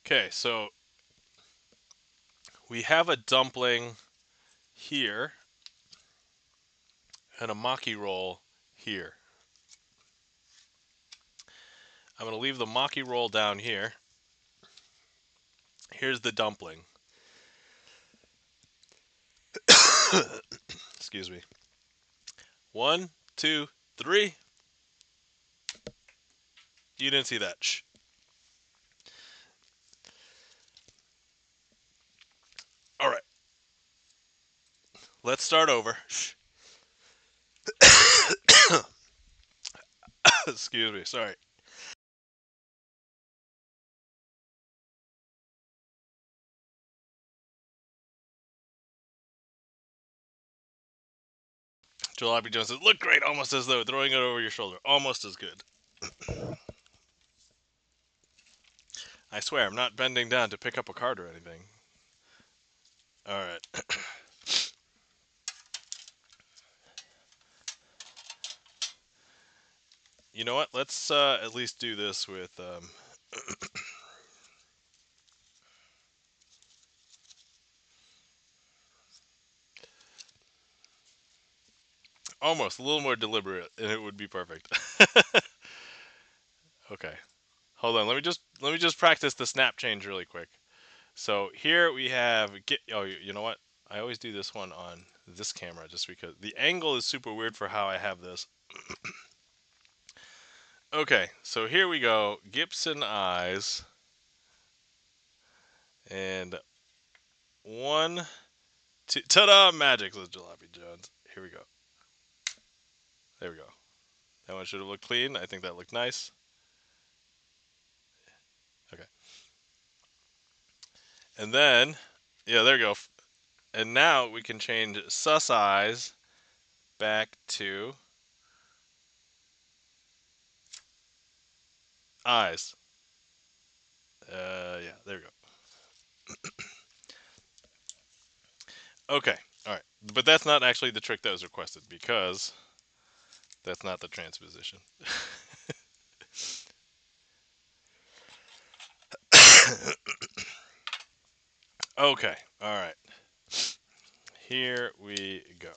Okay, so we have a dumpling here and a maki roll here. I'm going to leave the maki roll down here. Here's the dumpling. Excuse me. 1, 2, 3. You didn't see that. Shh. All right. Let's start over. Shh. Excuse me. Sorry. Jalopy Jones says, look great, almost as though throwing it over your shoulder. Almost as good. I swear, I'm not bending down to pick up a card or anything. All right. You know what? Let's at least do this with almost a little more deliberate, and it would be perfect. Okay, hold on. Let me just practice the snap change really quick. So here we have get. Oh, you know what? I always do this one on this camera just because the angle is super weird for how I have this. Okay, so here we go. Gibson eyes and one, two. Ta-da! Magic, says Jalopy Jones. Here we go. There we go. That one should have looked clean. I think that looked nice. Okay. And then, yeah, there we go. And now we can change sus eyes back to eyes. Yeah, there we go. Okay, all right. But that's not actually the trick that was requested because that's not the transposition. Okay, all right. Here we go.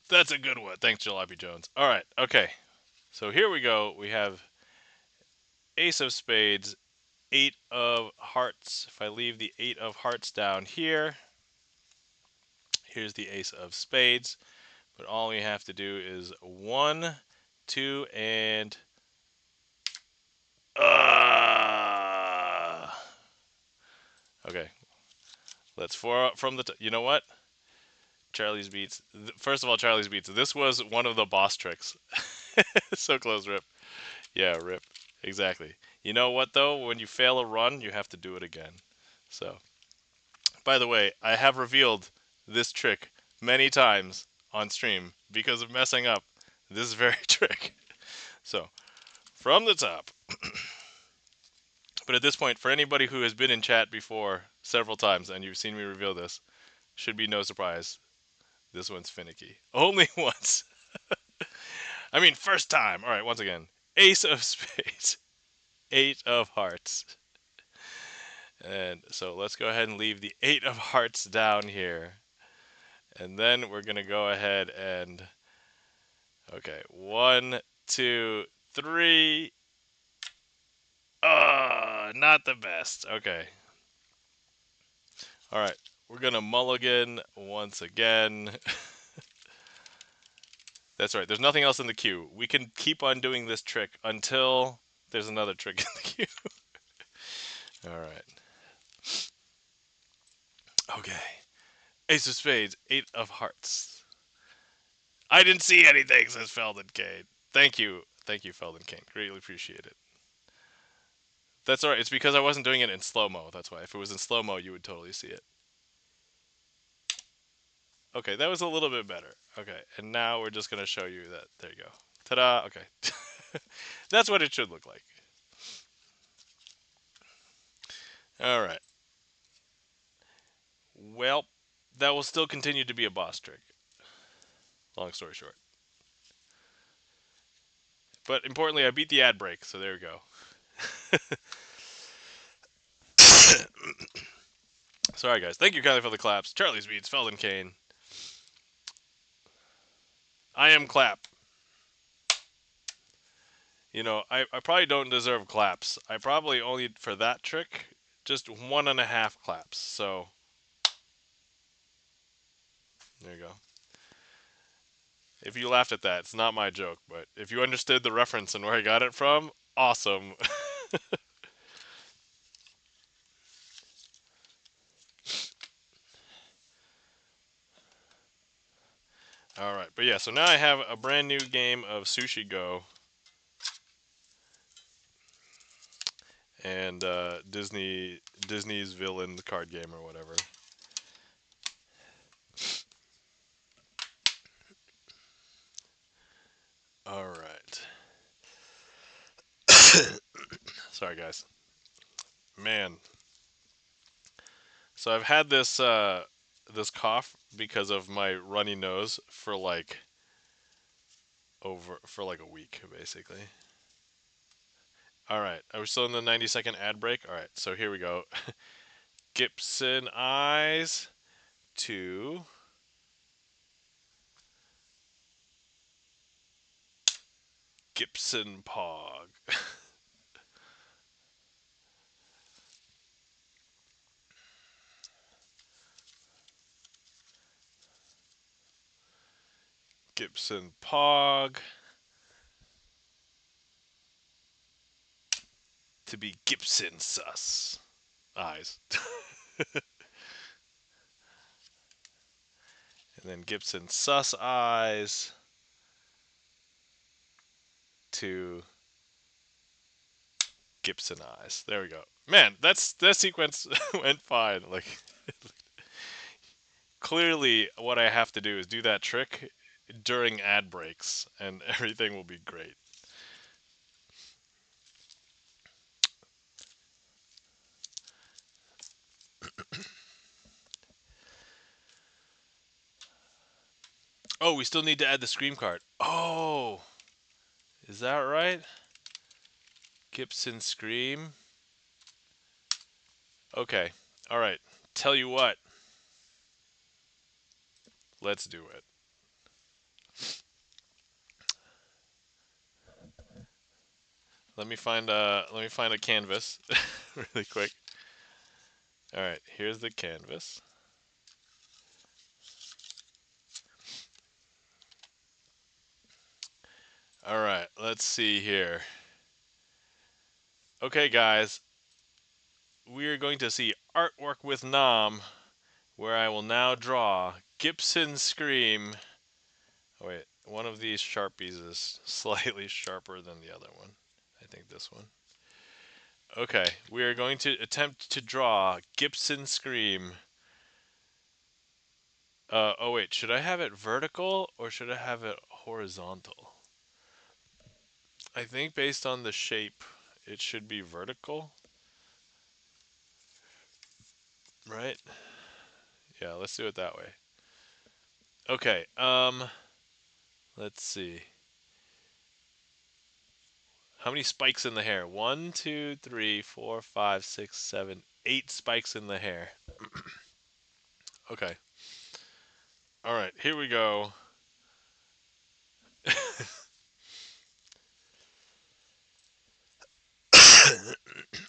That's a good one. Thanks, Jalopy Jones. All right, okay. So here we go. We have Ace of Spades, Eight of Hearts. If I leave the Eight of Hearts down here, here's the Ace of Spades. But all we have to do is 1, 2, and okay. Let's four up from the. You know what? Charlie's Beats. First of all, Charlie's Beats. This was one of the boss tricks. So close, Rip. Yeah, Rip. Exactly. You know what though? When you fail a run, you have to do it again. So, by the way, I have revealed this trick many times on stream because of messing up this very trick. So, from the top. But at this point, for anybody who has been in chat before several times and you've seen me reveal this, should be no surprise. This one's finicky. Only once. I mean, first time. All right, once again. Ace of Spades. Eight of Hearts. And so let's go ahead and leave the Eight of Hearts down here. And then we're going to go ahead and. Okay, 1, 2, 3. Not the best. Okay. All right. We're going to mulligan once again. That's right. There's nothing else in the queue. We can keep on doing this trick until there's another trick in the queue. All right. Okay. Ace of Spades, Eight of Hearts. I didn't see anything, says Felden Kane. Thank you. Thank you, Felden Kane. Greatly appreciate it. That's alright. It's because I wasn't doing it in slow-mo. That's why. If it was in slow-mo, you would totally see it. Okay, that was a little bit better. Okay, and now we're just going to show you that. There you go. Ta-da. Okay. That's what it should look like. All right. Well, that will still continue to be a boss trick. Long story short. But importantly, I beat the ad break, so there we go. Sorry, guys. Thank you kindly for the claps. Charlie's Beats, Felden Kane. I am clap. You know, I probably don't deserve claps. I probably only, for that trick, just 1.5 claps. So, there you go. If you laughed at that, it's not my joke. But if you understood the reference and where I got it from, awesome. All right, but yeah, so now I have a brand new game of Sushi Go and Disney's Villain card game or whatever. All right. Sorry, guys. Man. So I've had this cough because of my runny nose for like a week, basically. All right. Are we still in the 90-second ad break? All right. So here we go. Gibson eyes to Gibson Pog. Gibson Pog to be Gibson Sus eyes. And then Gibson Sus eyes to Gibson eyes. There we go. Man, that sequence went fine. Like clearly what I have to do is do that trick during ad breaks and everything will be great. Oh, we still need to add the scream card. Oh, is that right? Gibson Scream. Okay. All right. Tell you what. Let's do it. Let me find a canvas really quick. All right, here's the canvas. All right, let's see here. Okay, guys, we are going to see artwork with Nam, where I will now draw Gibson Scream. Oh, wait, one of these Sharpies is slightly sharper than the other one. I think this one. Okay, we are going to attempt to draw Gibson Scream. Oh wait, should I have it vertical or should I have it horizontal? I think based on the shape, it should be vertical, right? Yeah, let's do it that way. Okay, let's see. How many spikes in the hair? 1, 2, 3, 4, 5, 6, 7, 8 spikes in the hair. Okay. All right, here we go.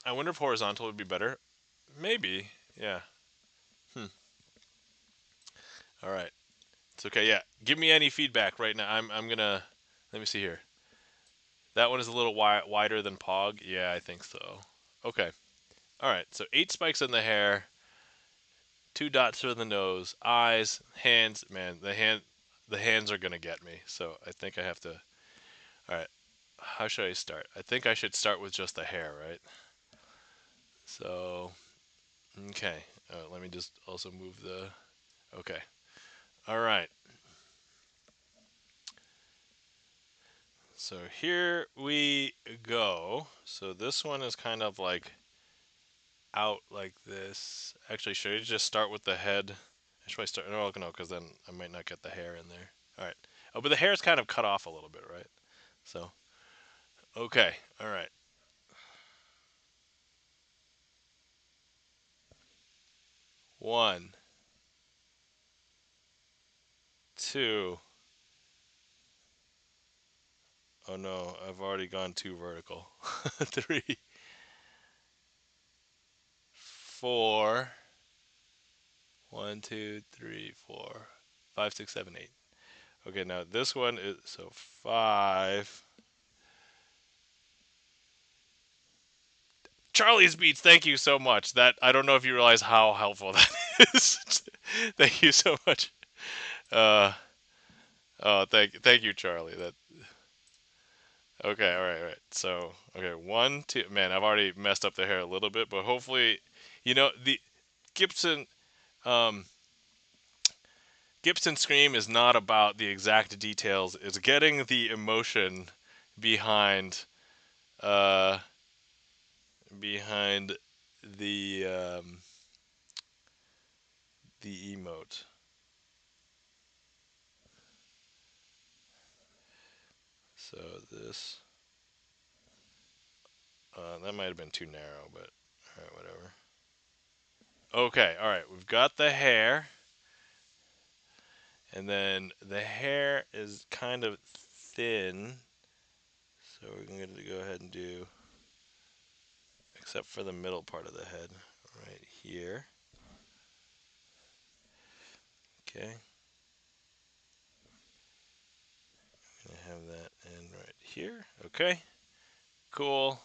I wonder if horizontal would be better. Maybe. Yeah. Hmm. All right. It's okay. Yeah. Give me any feedback right now. I'm gonna. Let me see here. That one is a little wider than Pog. Yeah, I think so. Okay. All right. So 8 spikes in the hair, 2 dots for the nose, eyes, hands. Man, the hands are gonna get me. So I think I have to. All right. How should I start? I think I should start with just the hair, right? So okay. Let me just also move the. Okay. All right. So here we go. So this one is kind of like out like this. Actually, should I just start with the head? Should I start? No, no, because then I might not get the hair in there. All right. Oh, but the hair is kind of cut off a little bit, right? So, okay. All right. 1, 2. Oh no, I've already gone too vertical. 3, 4. 1, 2, 3, 4, 5, 6, 7, 8. Okay, now this one is so 5. Charlie's Beats, thank you so much. That I don't know if you realize how helpful that is. Thank you so much. Uh, oh, thank you, Charlie. That okay, all right. So okay, 1, 2. Man, I've already messed up the hair a little bit, but hopefully, the Gibson. Um, Gibson Scream is not about the exact details. It's getting the emotion behind uh, behind the um, the emote. So this that might have been too narrow, but all right, whatever. Okay, all right, we've got the hair, and then the hair is kind of thin, so we're going to go ahead and do, except for the middle part of the head, right here. Okay, I'm gonna have that in right here. Okay, cool.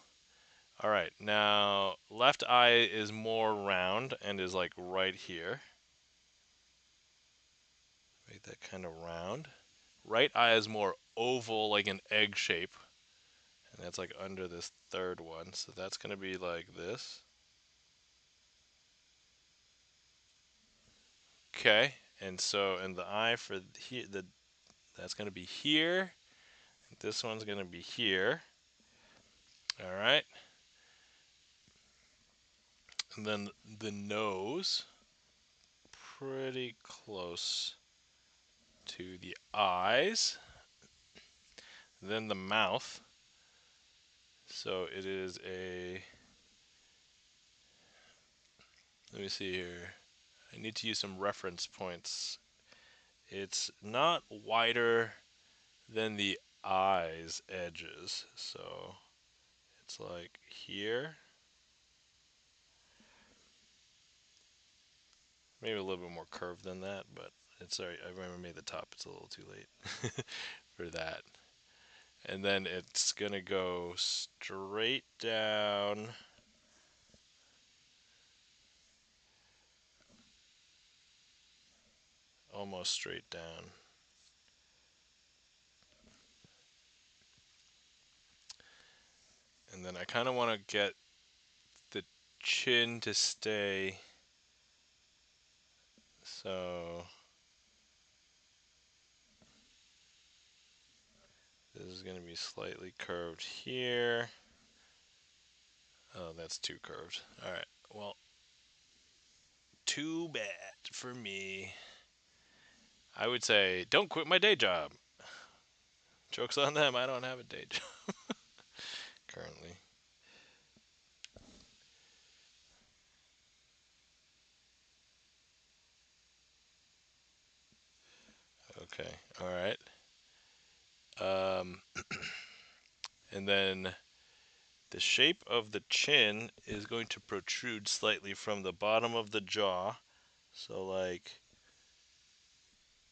All right, now left eye is more round and is like right here. Make that kind of round. Right eye is more oval, like an egg shape, and that's like under this third one. So that's gonna be like this. Okay, and so and the eye for here, that's gonna be here. This one's gonna be here. All right, and then the nose, pretty close to the eyes. Then the mouth. So it is a. Let me see here. I need to use some reference points. It's not wider than the eyes edges, so it's like here. Maybe a little bit more curved than that, but it's alright. I remember made the top. It's a little too late for that. And then it's gonna go straight down. Almost straight down. And then I kind of want to get the chin to stay. So this is going to be slightly curved here. Oh, that's too curved. All right. Well, too bad for me. I would say don't quit my day job. Joke's on them. I don't have a day job currently. Okay. All right. Um, and then the shape of the chin is going to protrude slightly from the bottom of the jaw. So like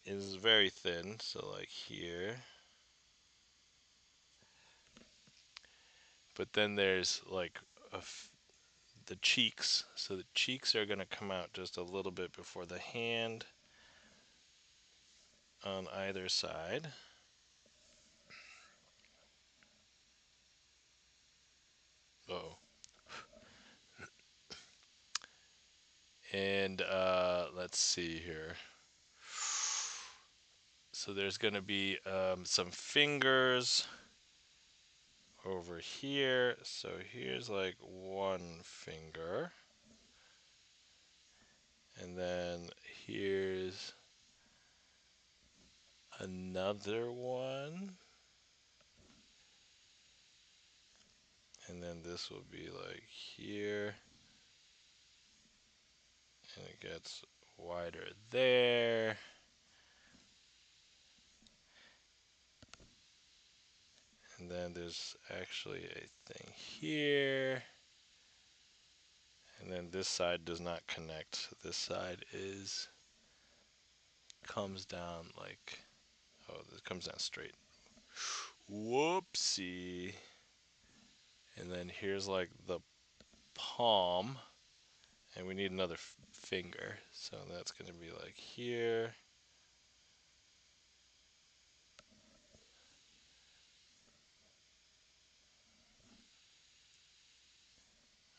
it is very thin. So like here. But then there's like the cheeks. So the cheeks are going to come out just a little bit before the hand on either side. Oh. And let's see here. So there's going to be some fingers over here. So here's like one finger. And then here's another one. And then this will be like here. And it gets wider there. And then there's actually a thing here. And then this side does not connect. This side is comes down like, oh, this comes down straight. Whoopsie. And then here's like the palm, and we need another finger. So that's going to be like here.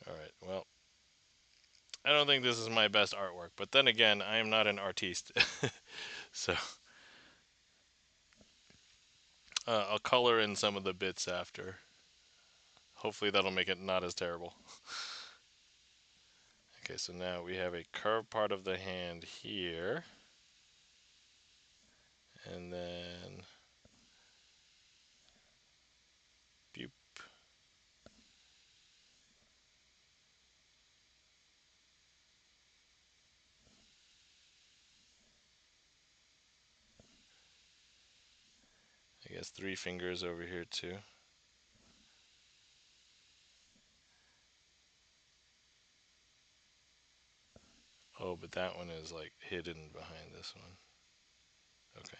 All right, well, I don't think this is my best artwork, but then again, I am not an artiste. So I'll color in some of the bits after. Hopefully that'll make it not as terrible. Okay, so now we have a curved part of the hand here. And then boop. I guess 3 fingers over here too. Oh, but that one is like hidden behind this one. Okay.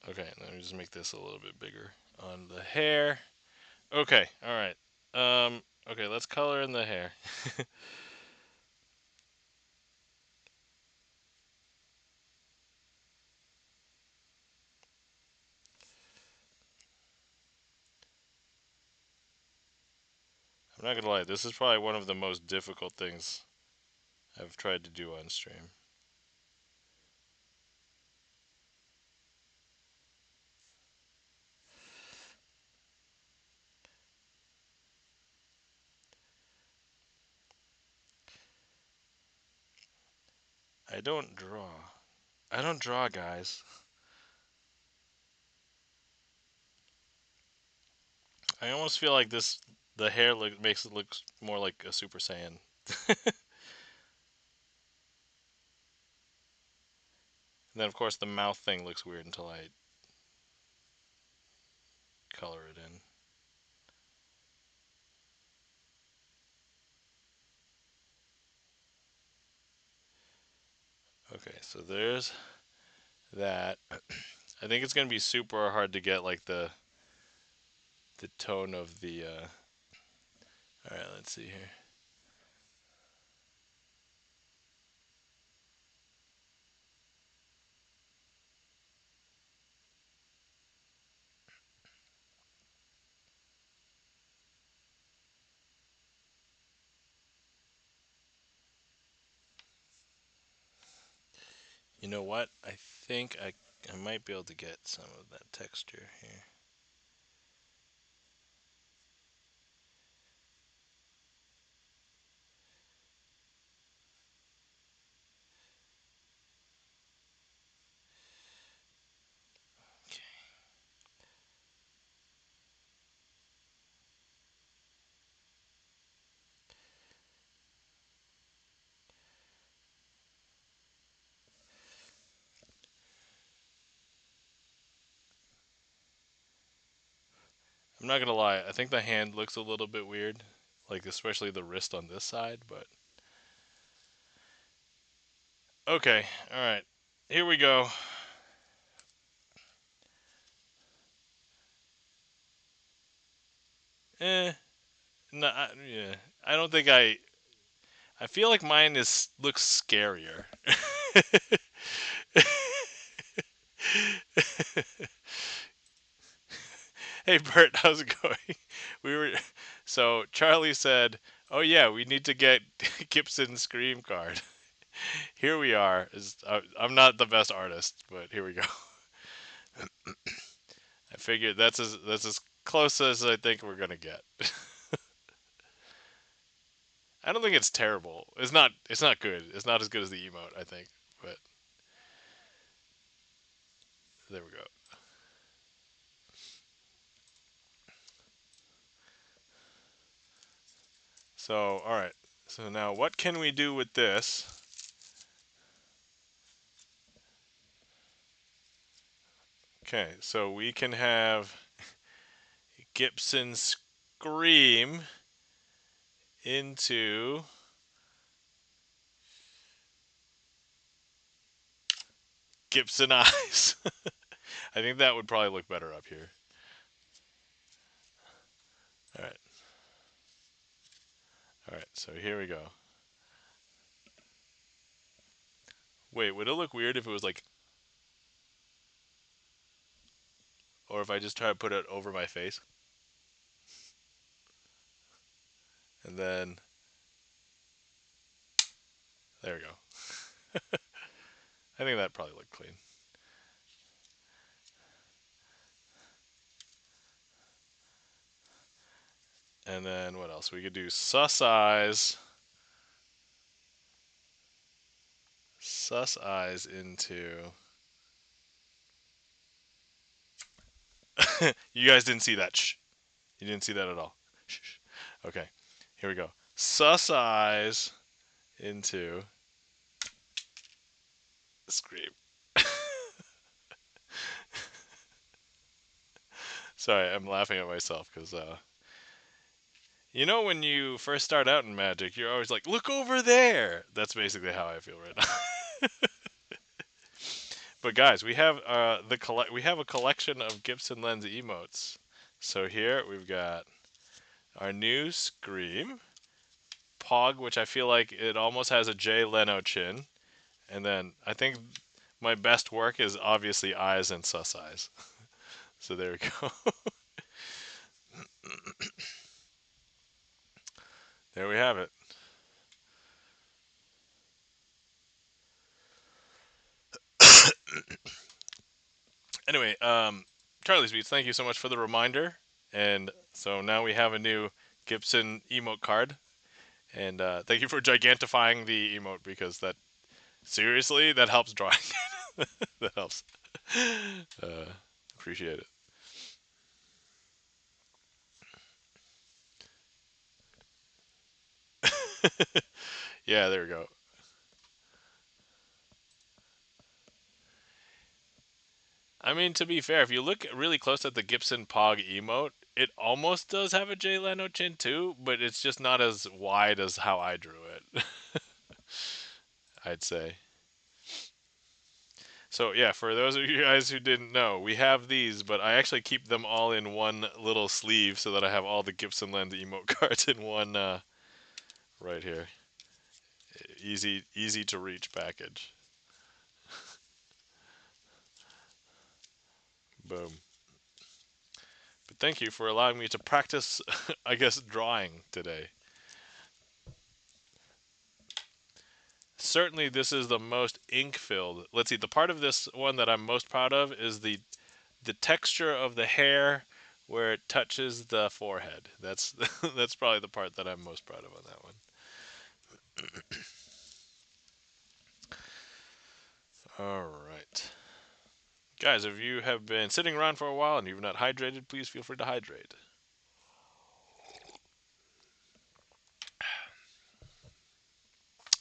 Okay, let me just make this a little bit bigger on the hair. Okay, alright. Okay, let's color in the hair. I'm not gonna lie, this is probably one of the most difficult things I've tried to do on stream. I don't draw. I don't draw, guys. I almost feel like the hair makes it look more like a Super Saiyan. And then, of course, the mouth thing looks weird until I color it in. Okay, so there's that. I think it's gonna be super hard to get like the tone of the. All right, let's see here. You know what? I think I might be able to get some of that texture here. Okay. I'm not gonna lie. I think the hand looks a little bit weird, like especially the wrist on this side. But okay, all right, here we go. Eh, no, yeah. I don't think I feel like mine is looks scarier. Hey Bert, how's it going? We were so Charlie said, "Oh yeah, we need to get Gibson's Scream card." Here we are. I'm not the best artist, but here we go. I figured that's as close as I think we're gonna get. I don't think it's terrible. It's not good. It's not as good as the emote, I think, but there we go. So all right. So now what can we do with this? Okay, so we can have Gibson Scream into Gibson Eyes. I think that would probably look better up here. All right. All right. So here we go. Wait, would it look weird if it was like, or if I just try to put it over my face? And then, there we go. I think that probably looked clean. And then what else? We could do sus eyes. Sus eyes into. You guys didn't see that. Shh. You didn't see that at all. Shh. Okay. Here we go. Sus eyes into scream. Sorry, I'm laughing at myself because you know when you first start out in Magic, you're always like, "Look over there." That's basically how I feel right now. But guys, we have we have a collection of Gibson lens emotes. So here we've got our new Scream, Pog, which I feel like it almost has a Jay Leno chin, and then I think my best work is obviously eyes and sus eyes. So there we go. There we have it. Anyway, Charlie's Beats, thank you so much for the reminder. And so now we have a new Gibson emote card. And thank you for gigantifying the emote because that seriously that helps drawing. That helps. Uh, Appreciate it. Yeah, there we go. I mean, to be fair, if you look really close at the Gibson Pog emote, it almost does have a Jay Leno chin too, but it's just not as wide as how I drew it. I'd say. So yeah, for those of you guys who didn't know, we have these, but I actually keep them all in one little sleeve so that I have all the Gibson Lens emote cards in one right here. Easy to reach package. Boom. But thank you for allowing me to practice, I guess, drawing today. Certainly, this is the most ink filled. Let's see, the part of this one that I'm most proud of is the texture of the hair where it touches the forehead. That's that's probably the part that I'm most proud of on that one. All right. Guys, if you have been sitting around for a while and you've not hydrated, please feel free to hydrate.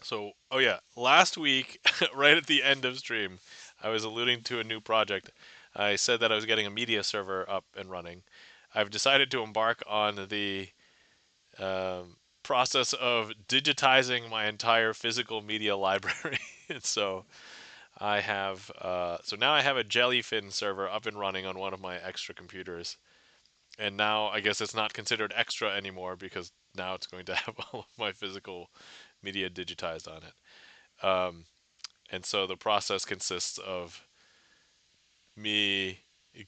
So, oh yeah, last week, right at the end of stream, I was alluding to a new project. I said that I was getting a media server up and running. I've decided to embark on the process of digitizing my entire physical media library. So so now I have a Jellyfin server up and running on one of my extra computers, and now I guess it's not considered extra anymore because now it's going to have all of my physical media digitized on it. And so the process consists of me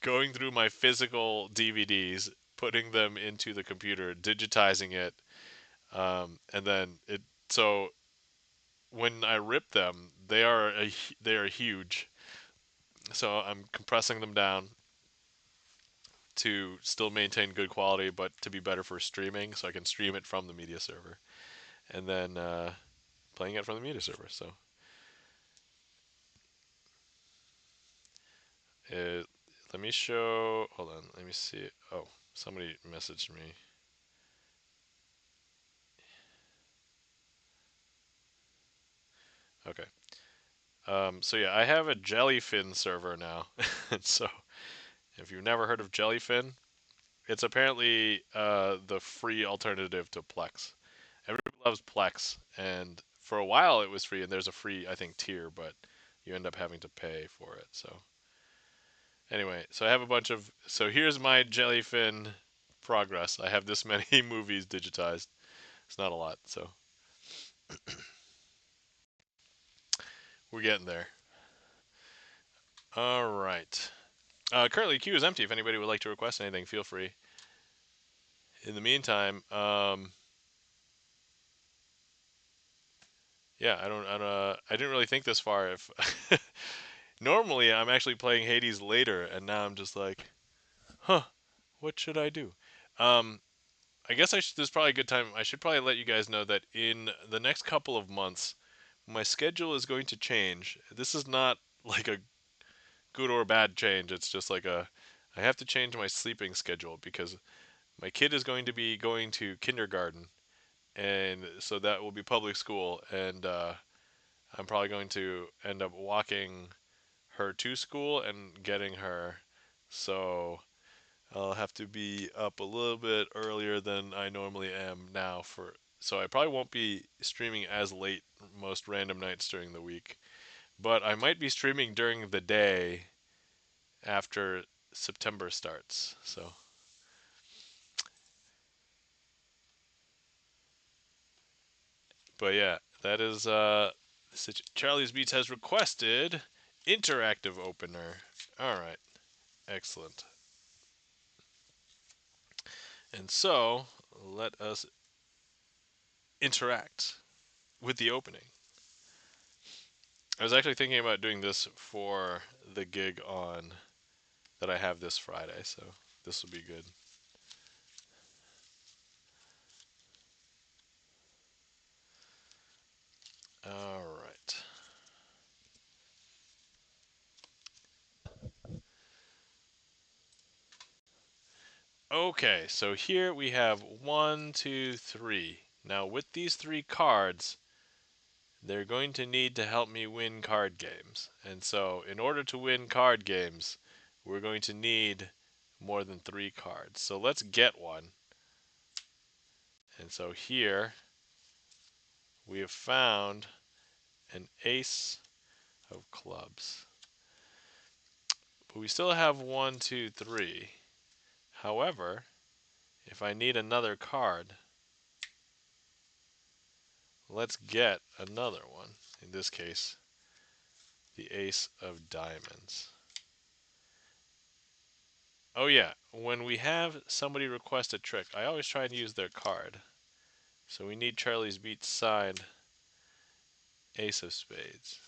going through my physical DVDs, putting them into the computer, digitizing it, and then it. So when I rip them, they are huge. So I'm compressing them down to still maintain good quality, but to be better for streaming, so I can stream it from the media server, and then playing it from the media server. So it, let me show. Hold on. Let me see. Oh, somebody messaged me. Okay. So yeah, I have a Jellyfin server now. So if you've never heard of Jellyfin, it's apparently the free alternative to Plex. Everybody loves Plex, and for a while it was free, and there's a free, I think, tier, but you end up having to pay for it. So anyway, so I have a bunch of. So here's my Jellyfin progress. I have this many movies digitized. It's not a lot, so We're getting there. All right. Currently, queue is empty. If anybody would like to request anything, feel free. In the meantime, yeah, I didn't really think this far. If normally I'm actually playing Hades later, and now I'm just like, huh, what should I do? Um, I guess there's probably a good time. I should probably let you guys know that in the next couple of months, my schedule is going to change. This is not like a good or bad change. It's just like I have to change my sleeping schedule because my kid is going to be going to kindergarten, and so that will be public school, and I'm probably going to end up walking her to school and getting her. So I'll have to be up a little bit earlier than I normally am now for. So I probably won't be streaming as late most random nights during the week, but I might be streaming during the day after September starts. So, but yeah, that is Charlie's Beats has requested interactive opener. All right, excellent. And so let us interact with the opening. I was actually thinking about doing this for the gig on that I have this Friday, so this will be good. All right. Okay, so here we have one, two, three. Now, with these three cards, they're going to need to help me win card games. And so, in order to win card games, we're going to need more than three cards. So, let's get one. And so, here we have found an ace of clubs. But we still have one, two, three. However, if I need another card, let's get another one. In this case, the ace of diamonds. Oh yeah, when we have somebody request a trick, I always try and use their card. So we need Charlie's Beats side ace of spades.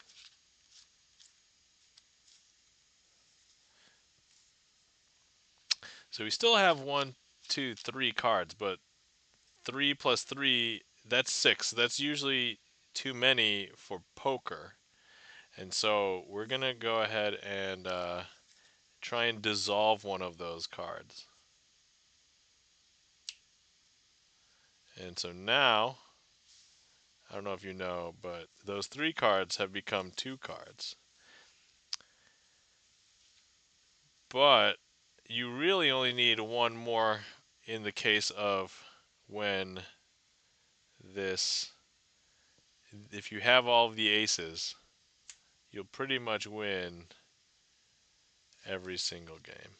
So we still have one, two, three cards, but 3 plus 3, that's 6. That's usually too many for poker. And so we're going to go ahead and try and dissolve one of those cards. And so now, I don't know if you know, but those 3 cards have become 2 cards. But you really only need one more in the case of when this, if you have all of the aces, you'll pretty much win every single game.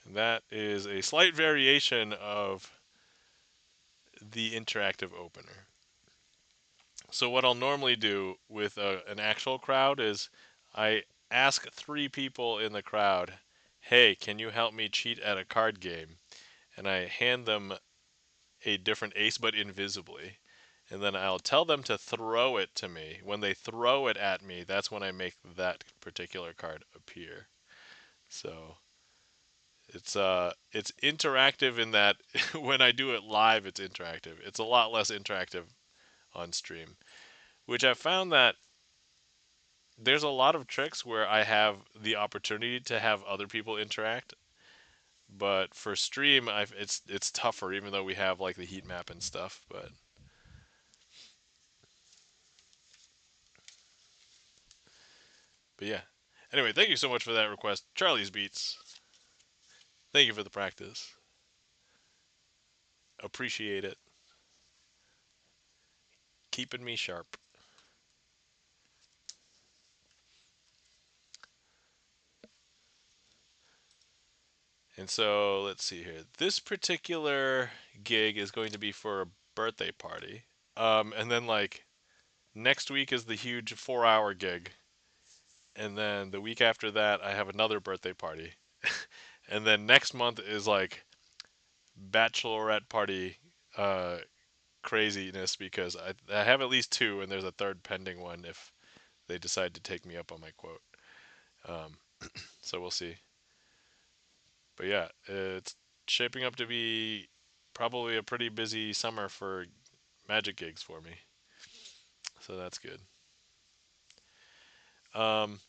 And that is a slight variation of the interactive opener. So what I'll normally do with an actual crowd is I ask 3 people in the crowd, hey, can you help me cheat at a card game? And I hand them a different ace but invisibly. And then I'll tell them to throw it to me. When they throw it at me, that's when I make that particular card appear. So it's interactive in that when I do it live it's interactive. It's a lot less interactive on stream. Which I've found that there's a lot of tricks where I have the opportunity to have other people interact, but for stream it's tougher even though we have like the heat map and stuff, but yeah. Anyway, thank you so much for that request. Charlie's Beats. Thank you for the practice. Appreciate it. Keeping me sharp. And so let's see here. This particular gig is going to be for a birthday party. And then like next week is the huge 4 hour gig. And then the week after that, I have another birthday party. And then next month is like bachelorette party uh, craziness because I have at least two, and there's a third pending one if they decide to take me up on my quote. Um, so we'll see. But yeah, it's shaping up to be probably a pretty busy summer for magic gigs for me. So that's good. Um,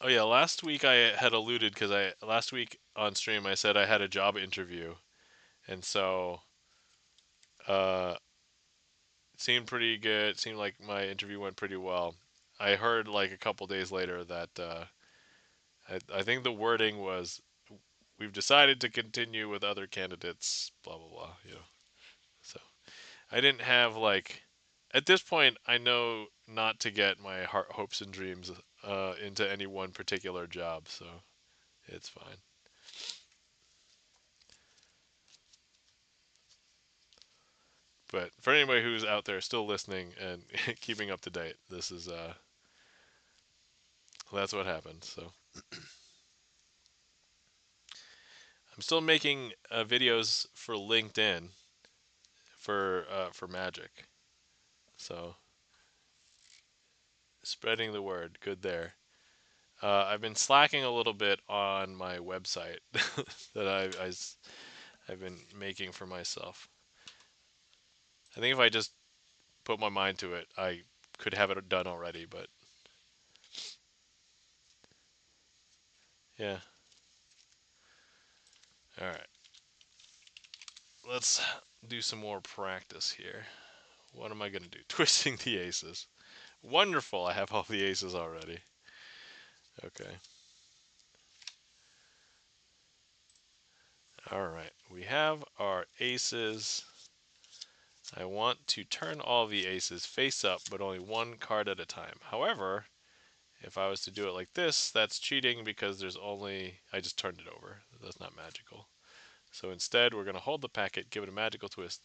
oh yeah, last week I had alluded because I last week on stream I said I had a job interview, and so uh, it seemed pretty good. It seemed like my interview went pretty well. I heard like a couple days later that I think the wording was, "We've decided to continue with other candidates." Blah blah blah. You know, so I didn't have like at this point I know not to get my heart hopes and dreams into any one particular job, so it's fine. But for anybody who's out there still listening and keeping up to date, this is that's what happened. So I'm still making videos for LinkedIn for Magic. So spreading the word, good there. I've been slacking a little bit on my website that I've been making for myself. I think if I just put my mind to it, I could have it done already. But yeah, all right. Let's do some more practice here. What am I gonna do? Twisting the aces. Wonderful. I have all the aces already. Okay. All right. We have our aces. I want to turn all the aces face up, but only one card at a time. However, if I was to do it like this, that's cheating because there's only... I just turned it over. That's not magical. So instead, we're going to hold the packet, give it a magical twist.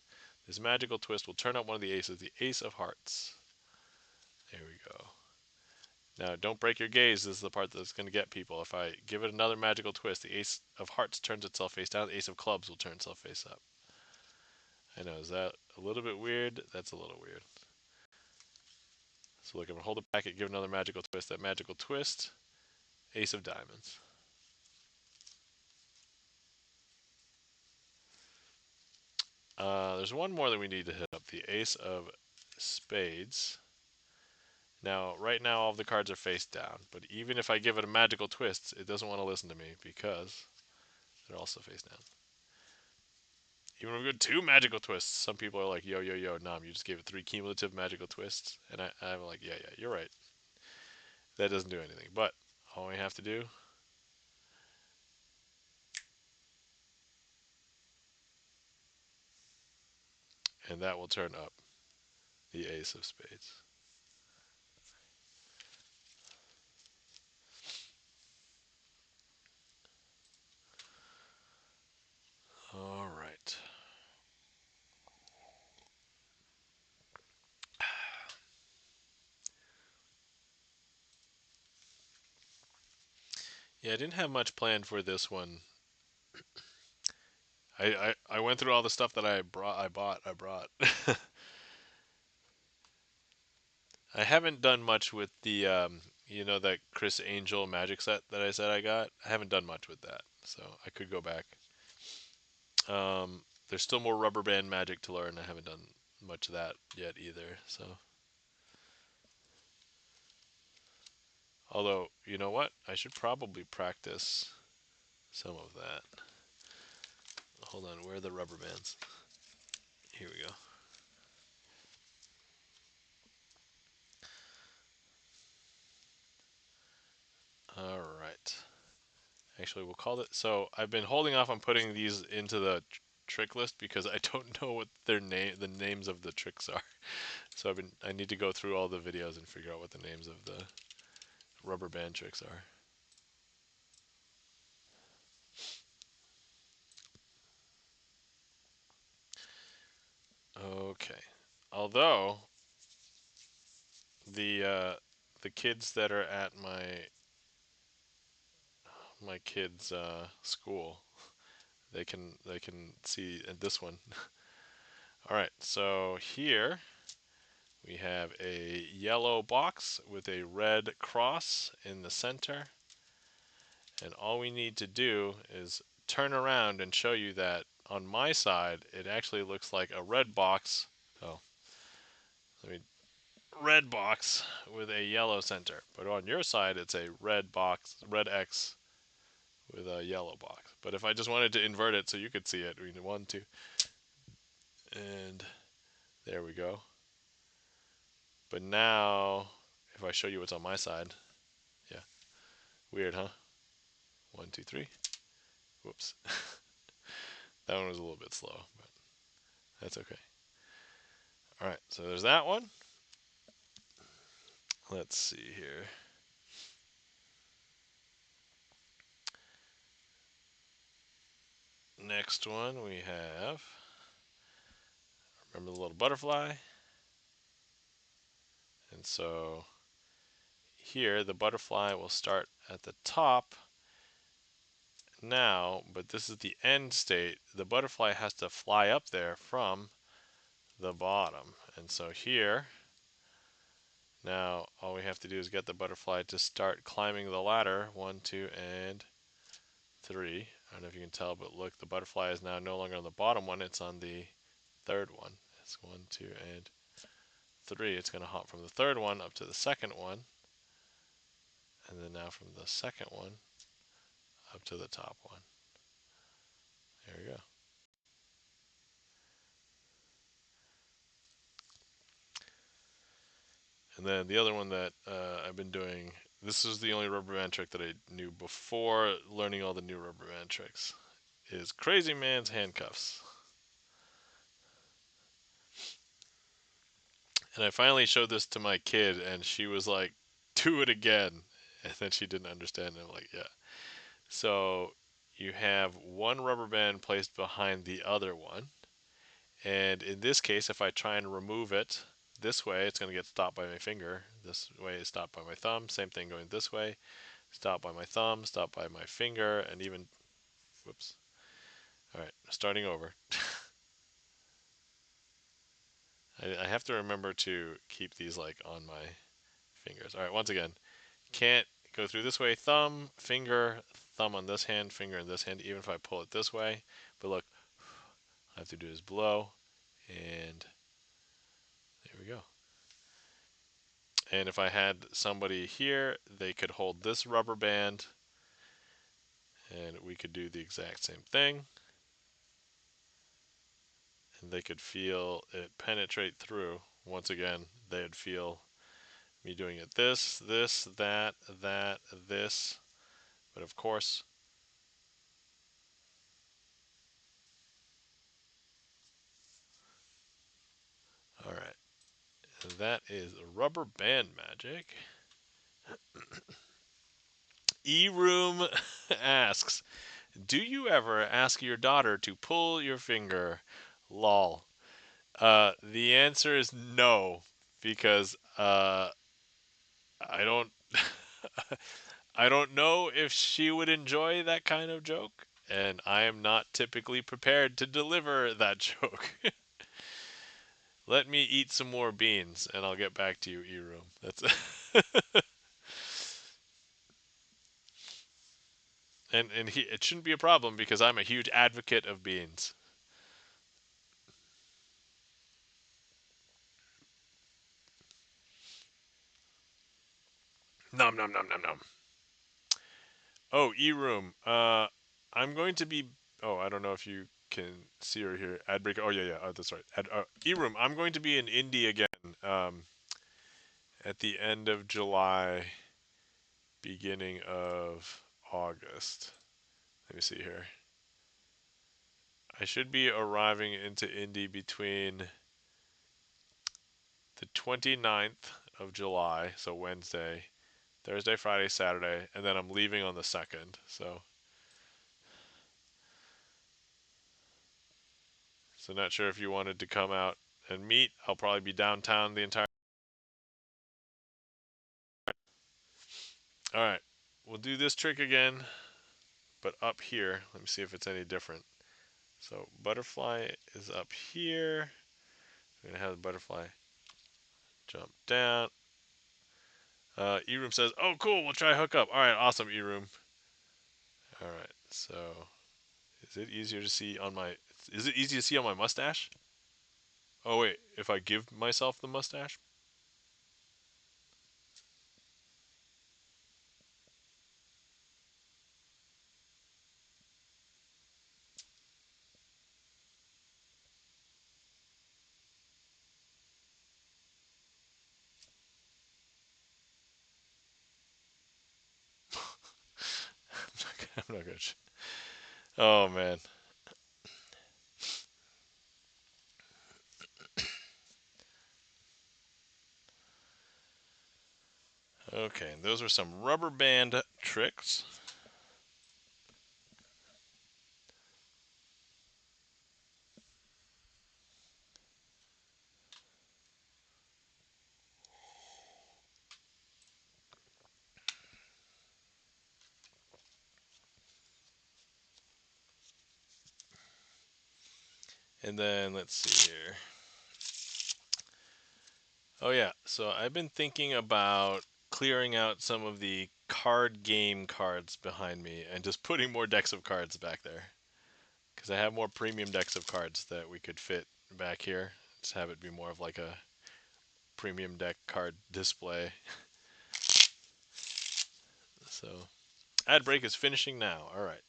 This magical twist will turn up one of the aces, the ace of hearts. There we go. Now, don't break your gaze. This is the part that's going to get people. If I give it another magical twist, the ace of hearts turns itself face down. The ace of clubs will turn itself face up. I know, is that a little bit weird? That's a little weird. So look, I'm going to hold the packet, give another magical twist. That magical twist, ace of diamonds. There's one more that we need to hit up, the ace of spades. Now, right now, all of the cards are face down, but even if I give it a magical twist, it doesn't want to listen to me because they're also face down. Even if we go two magical twists, some people are like, yo, yo, yo, Nam, you just gave it three cumulative magical twists. And I'm like, yeah, yeah, you're right. That doesn't do anything. But all we have to do, and that will turn up the ace of spades. All right. Yeah, I didn't have much planned for this one. I went through all the stuff that I brought. I haven't done much with the that Chris Angel magic set that I said I got. I haven't done much with that, so I could go back. There's still more rubber band magic to learn. I haven't done much of that yet either. So, although you know what, I should probably practice some of that. Hold on, where are the rubber bands? Here we go. All right. Actually, we'll call it. So I've been holding off on putting these into the trick list because I don't know what the names of the tricks are. So I need to go through all the videos and figure out what the names of the rubber band tricks are. Okay. Although the kids that are at my kids' school, they can see this one. All right. So here we have a yellow box with a red cross in the center, and all we need to do is turn around and show you that on my side it actually looks like a red box. Oh, let me red box with a yellow center. But on your side, it's a red box, red X with a yellow box. But if I just wanted to invert it so you could see it, we need one, two, and there we go. But now, if I show you what's on my side, yeah, weird, huh? One, two, three. Whoops. That one was a little bit slow, but that's okay. All right, so there's that one. Let's see here. Next one we have, remember the little butterfly? And so here the butterfly will start at the top now, but this is the end state. The butterfly has to fly up there from the bottom. And so here, now all we have to do is get the butterfly to start climbing the ladder. One, two, and three. I don't know if you can tell, but look, the butterfly is now no longer on the bottom one, it's on the third one. It's one, two, and three. It's going to hop from the third one up to the second one, and then now from the second one up to the top one. There we go. And then the other one that I've been doing, this is the only rubber band trick that I knew before learning all the new rubber band tricks, is Crazy Man's handcuffs. And I finally showed this to my kid, and she was like, "Do it again." And then she didn't understand. And I'm like, "Yeah." So you have one rubber band placed behind the other one. And in this case, if I try and remove it this way, it's going to get stopped by my finger. This way is stopped by my thumb. Same thing going this way. Stopped by my thumb, stopped by my finger, and even, whoops. All right, starting over. I have to remember to keep these like on my fingers. All right, once again, can't go through this way. Thumb, finger, thumb on this hand, finger in this hand, even if I pull it this way. But look, all I have to do is blow, and there we go. And if I had somebody here, they could hold this rubber band, and we could do the exact same thing. And they could feel it penetrate through. Once again, they'd feel me doing it this, this, that, this. But of course, all right, that is rubber band magic. E-Room asks, do you ever ask your daughter to pull your finger? Lol. The answer is no, because I don't I don't know if she would enjoy that kind of joke, and I am not typically prepared to deliver that joke. Let me eat some more beans, and I'll get back to you, E-Room. That's it shouldn't be a problem because I'm a huge advocate of beans. Nom nom nom nom nom. Oh, E-Room. I'm going to be. Oh, I don't know if you can see or hear ad break. Oh yeah, yeah. Oh, that's right. E-Room. I'm going to be in Indy again. Um, at the end of July, beginning of August. Let me see here. I should be arriving into Indy between the 29th of July, so Wednesday, Thursday, Friday, Saturday, and then I'm leaving on the 2nd. So not sure if you wanted to come out and meet. I'll probably be downtown the entire. All right, we'll do this trick again, but up here. Let me see if it's any different. So butterfly is up here. We're gonna have the butterfly jump down. E-room says, "Oh, cool. We'll try hook up." All right, awesome, E-room. All right, so is it easier to see on my? Is it easy to see on my mustache? Oh wait, if I give myself the mustache. I'm not gonna. Oh man. Okay, those were some rubber band tricks. And then let's see here. Oh yeah, so I've been thinking about clearing out some of the card game cards behind me and just putting more decks of cards back there. Because I have more premium decks of cards that we could fit back here. Just have it be more of like a premium deck card display. So, ad break is finishing now. All right.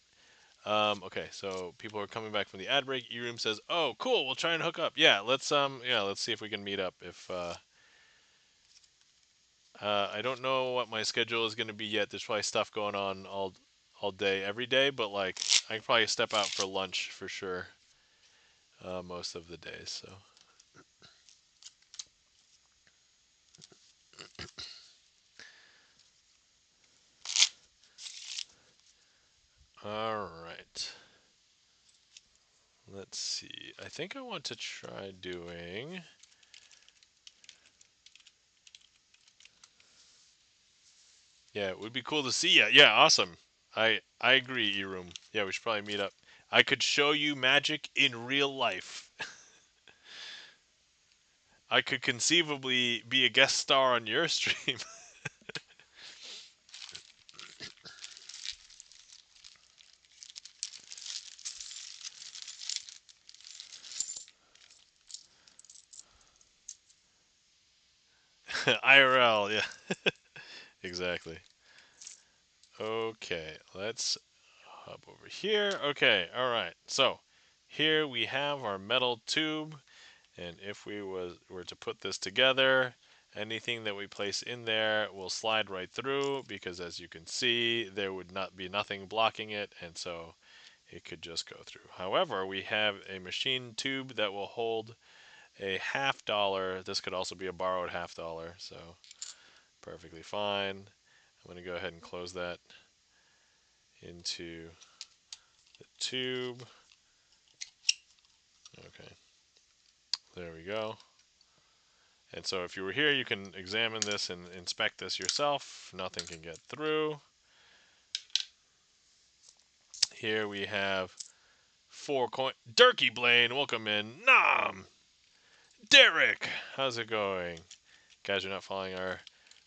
Okay, so people are coming back from the ad break. E-room says, "Oh, cool. We'll try and hook up. Yeah, let's see if we can meet up. If I don't know what my schedule is going to be yet. There's probably stuff going on all day, every day. But like, I can probably step out for lunch for sure. Most of the days. So, all right. Let's see. I think I want to try doing. Yeah, it would be cool to see you. Yeah, awesome. I agree, E-room. Yeah, we should probably meet up. I could show you magic in real life. I could conceivably be a guest star on your stream. IRL, yeah. Exactly. Okay, let's hop over here. Okay, all right. So, here we have our metal tube, and if we were to put this together, anything that we place in there will slide right through because as you can see, there would not be nothing blocking it, and so it could just go through. However, we have a machine tube that will hold a $50. This could also be a borrowed $50, so perfectly fine. I'm going to go ahead and close that into the tube. Okay, there we go. And so if you were here, you can examine this and inspect this yourself. Nothing can get through. Here we have 4 coins. Durkey Blaine, welcome in. Nom! Derek, how's it going? Guys, you're not following our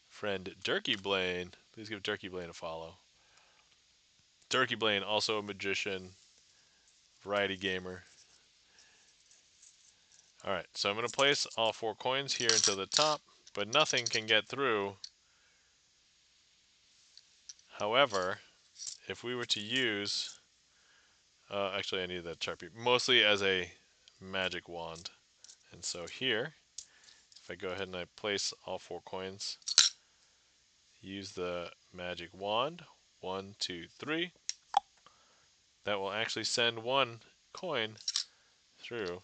friend Durkey Blaine. Please give Durkey Blaine a follow. Durkey Blaine, also a magician, variety gamer. Alright, so I'm going to place all 4 coins here into the top, but nothing can get through. However, if we were to use... actually, I need that Sharpie. Mostly as a magic wand. And so here, if I go ahead and I place all 4 coins, use the magic wand, 1, 2, 3, that will actually send 1 coin through.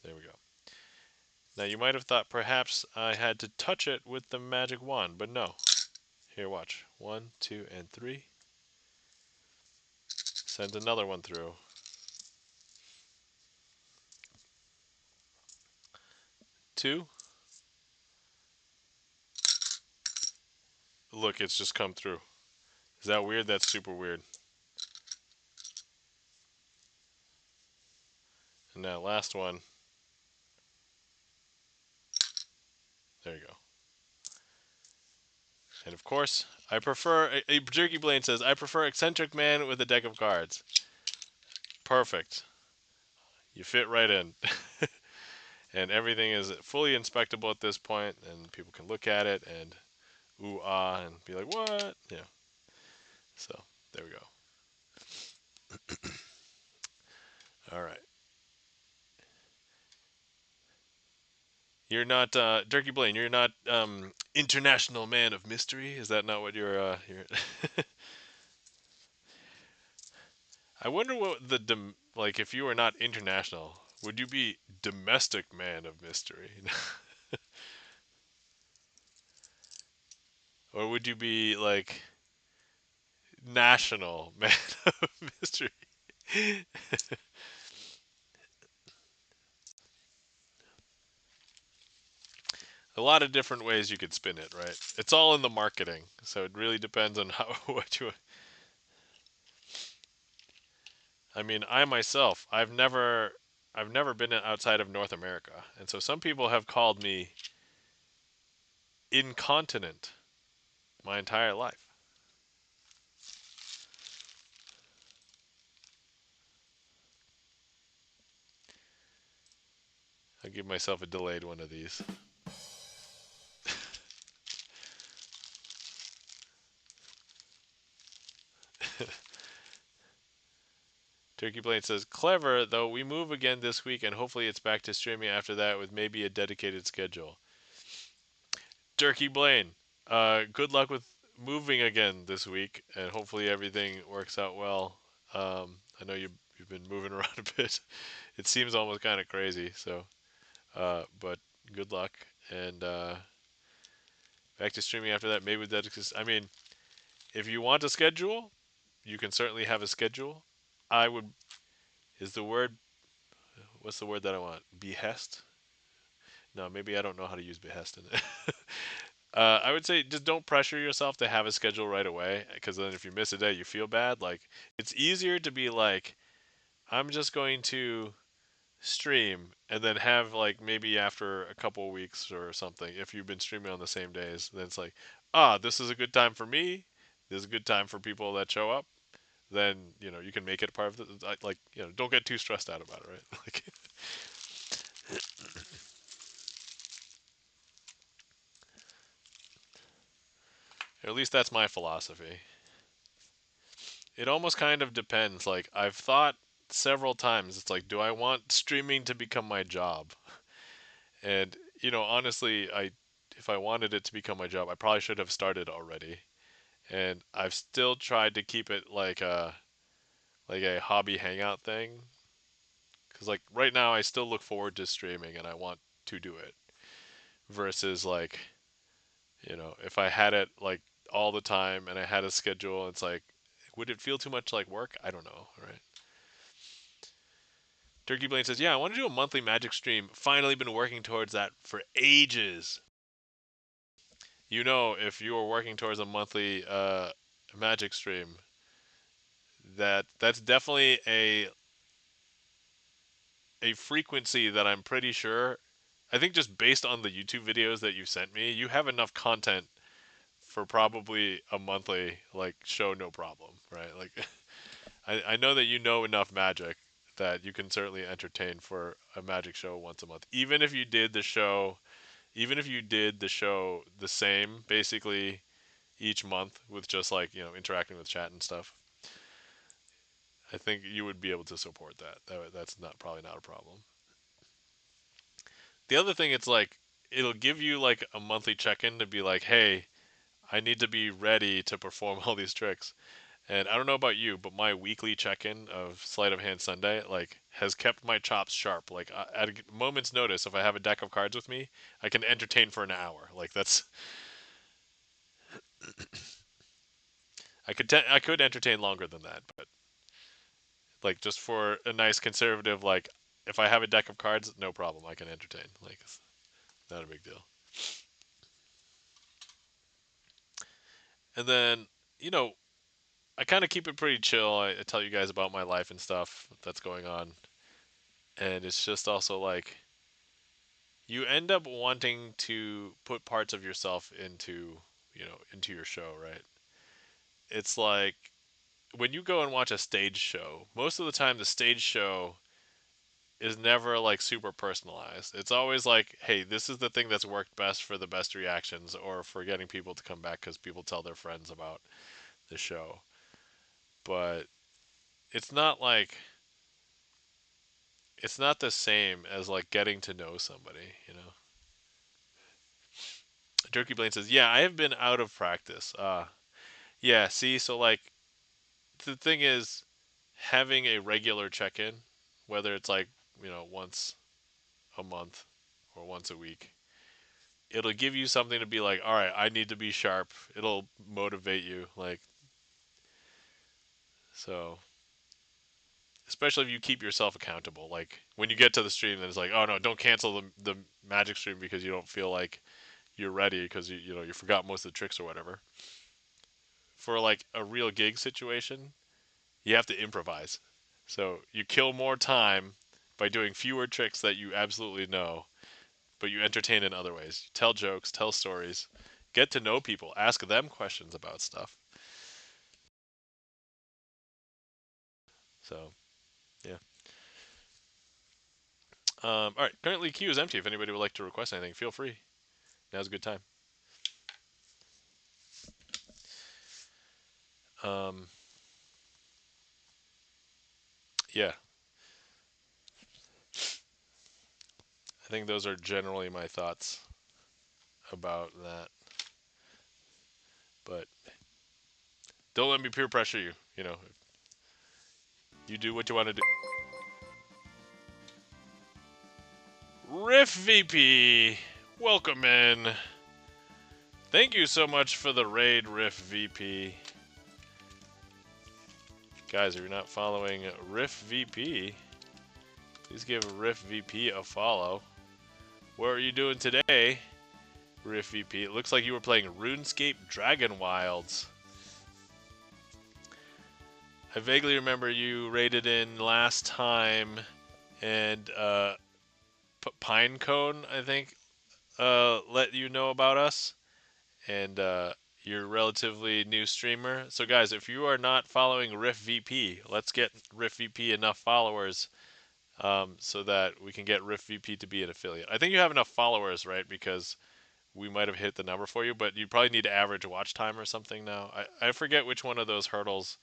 There we go. Now you might have thought perhaps I had to touch it with the magic wand, but no. Here, watch. 1, 2, and 3. Send another one through. 2. Look, it's just come through. Is that weird? That's super weird. And that last one. There you go. And of course, I prefer. A Jerky Blaine says, I prefer eccentric man with a deck of cards. Perfect. You fit right in. And everything is fully inspectable at this point, and people can look at it and ooh ah and be like, what? Yeah. So there we go. All right. You're not Turkey Blaine. You're not international man of mystery. Is that not what you're? I wonder what like if you were not international, would you be domestic man of mystery, or would you be like national man of mystery? A lot of different ways you could spin it, right? It's all in the marketing, so it really depends on how what you. I mean, I myself, I've never been outside of North America, and so some people have called me incontinent my entire life. I'll give myself a delayed one of these. Turkey Blaine says, clever, though we move again this week, and hopefully it's back to streaming after that with maybe a dedicated schedule. Turkey Blaine, good luck with moving again this week, and hopefully everything works out well. I know you've been moving around a bit. It seems almost kind of crazy, so but good luck, and back to streaming after that. Maybe that. I mean, if you want a schedule, you can certainly have a schedule. I would. Is the word? What's the word that I want? Behest? No, maybe I don't know how to use behest in it. I would say just don't pressure yourself to have a schedule right away, because then if you miss a day, you feel bad. Like it's easier to be like, I'm just going to stream and then have like maybe after a couple of weeks or something, if you've been streaming on the same days, then it's like, this is a good time for me. This is a good time for people that show up. Then you can make it a part of the like don't get too stressed out about it, right? Like, or at least that's my philosophy. It almost kind of depends. Like I've thought several times, it's like, do I want streaming to become my job? And honestly, I if I wanted it to become my job, I probably should have started already. And I've still tried to keep it like a hobby hangout thing. Because like right now, I still look forward to streaming and I want to do it. Versus like if I had it like all the time and I had a schedule, it's like, would it feel too much like work? I don't know, right? Turkey Blaine says, yeah, I want to do a monthly Magic stream. Finally been working towards that for ages. If you were working towards a monthly Magic stream, that's definitely a frequency that I'm pretty sure. I think just based on the YouTube videos that you sent me, you have enough content for probably a monthly like show, no problem, right? Like, I know that you know enough Magic that you can certainly entertain for a Magic show once a month. Even if you did the show the same, basically each month with just like interacting with chat and stuff, I think you would be able to support that. That's not probably not a problem. The other thing, it's like it'll give you like a monthly check-in to be like, hey, I need to be ready to perform all these tricks. And I don't know about you, but my weekly check-in of Sleight of Hand Sunday like has kept my chops sharp. Like at a moment's notice, if I have a deck of cards with me, I can entertain for an hour. Like that's I could entertain longer than that, but like just for a nice conservative, like if I have a deck of cards, no problem, I can entertain. Like Not a big deal. And then, you know, I kind of keep it pretty chill. I tell you guys about my life and stuff that's going on. And it's just also like you end up wanting to put parts of yourself into, into your show, right? It's like when you go and watch a stage show, most of the time the stage show is never like super personalized. It's always like, hey, this is the thing that's worked best for the best reactions or for getting people to come back because people tell their friends about the show. But it's not like it's not the same as like getting to know somebody. Jerky Blaine says, "Yeah, I have been out of practice." Yeah, see, so like the thing is having a regular check-in, whether it's like, once a month or once a week, it'll give you something to be like, "All right, I need to be sharp." It'll motivate you like so especially if you keep yourself accountable. Like when you get to the stream, then it's like, oh no, don't cancel the magic stream because you don't feel like you're ready because you forgot most of the tricks or whatever. For like a real gig situation, you have to improvise. So you kill more time by doing fewer tricks that you absolutely know, but you entertain in other ways. You tell jokes, tell stories, get to know people, ask them questions about stuff. So yeah. All right. Currently, queue is empty. If anybody would like to request anything, feel free. Now's a good time. Um, yeah, I think those are generally my thoughts about that. But don't let me peer pressure you. You do what you want to do. Riff VP, welcome in. Thank you so much for the raid, Riff VP. Guys, if you're not following Riff VP, please give Riff VP a follow. What are you doing today, Riff VP? It looks like you were playing RuneScape Dragon Wilds. I vaguely remember you raided in last time, and Pinecone, I think, let you know about us, and you're a relatively new streamer. So, guys, if you are not following Riff VP, let's get Riff VP enough followers so that we can get Riff VP to be an affiliate. I think you have enough followers, right? Because we might have hit the number for you, but you probably need average watch time or something now. I forget which one of those hurdles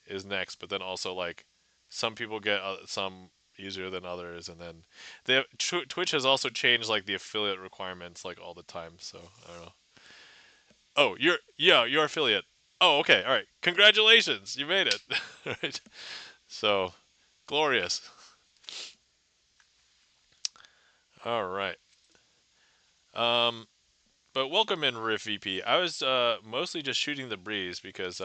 is next, but then also like some people get some easier than others, and then Twitch has also changed like the affiliate requirements like all the time. So I don't know. Oh, you're affiliate. Oh, okay, all right. Congratulations, you made it. Right. So glorious. All right. Um, but welcome in, Riff VP. I was mostly just shooting the breeze because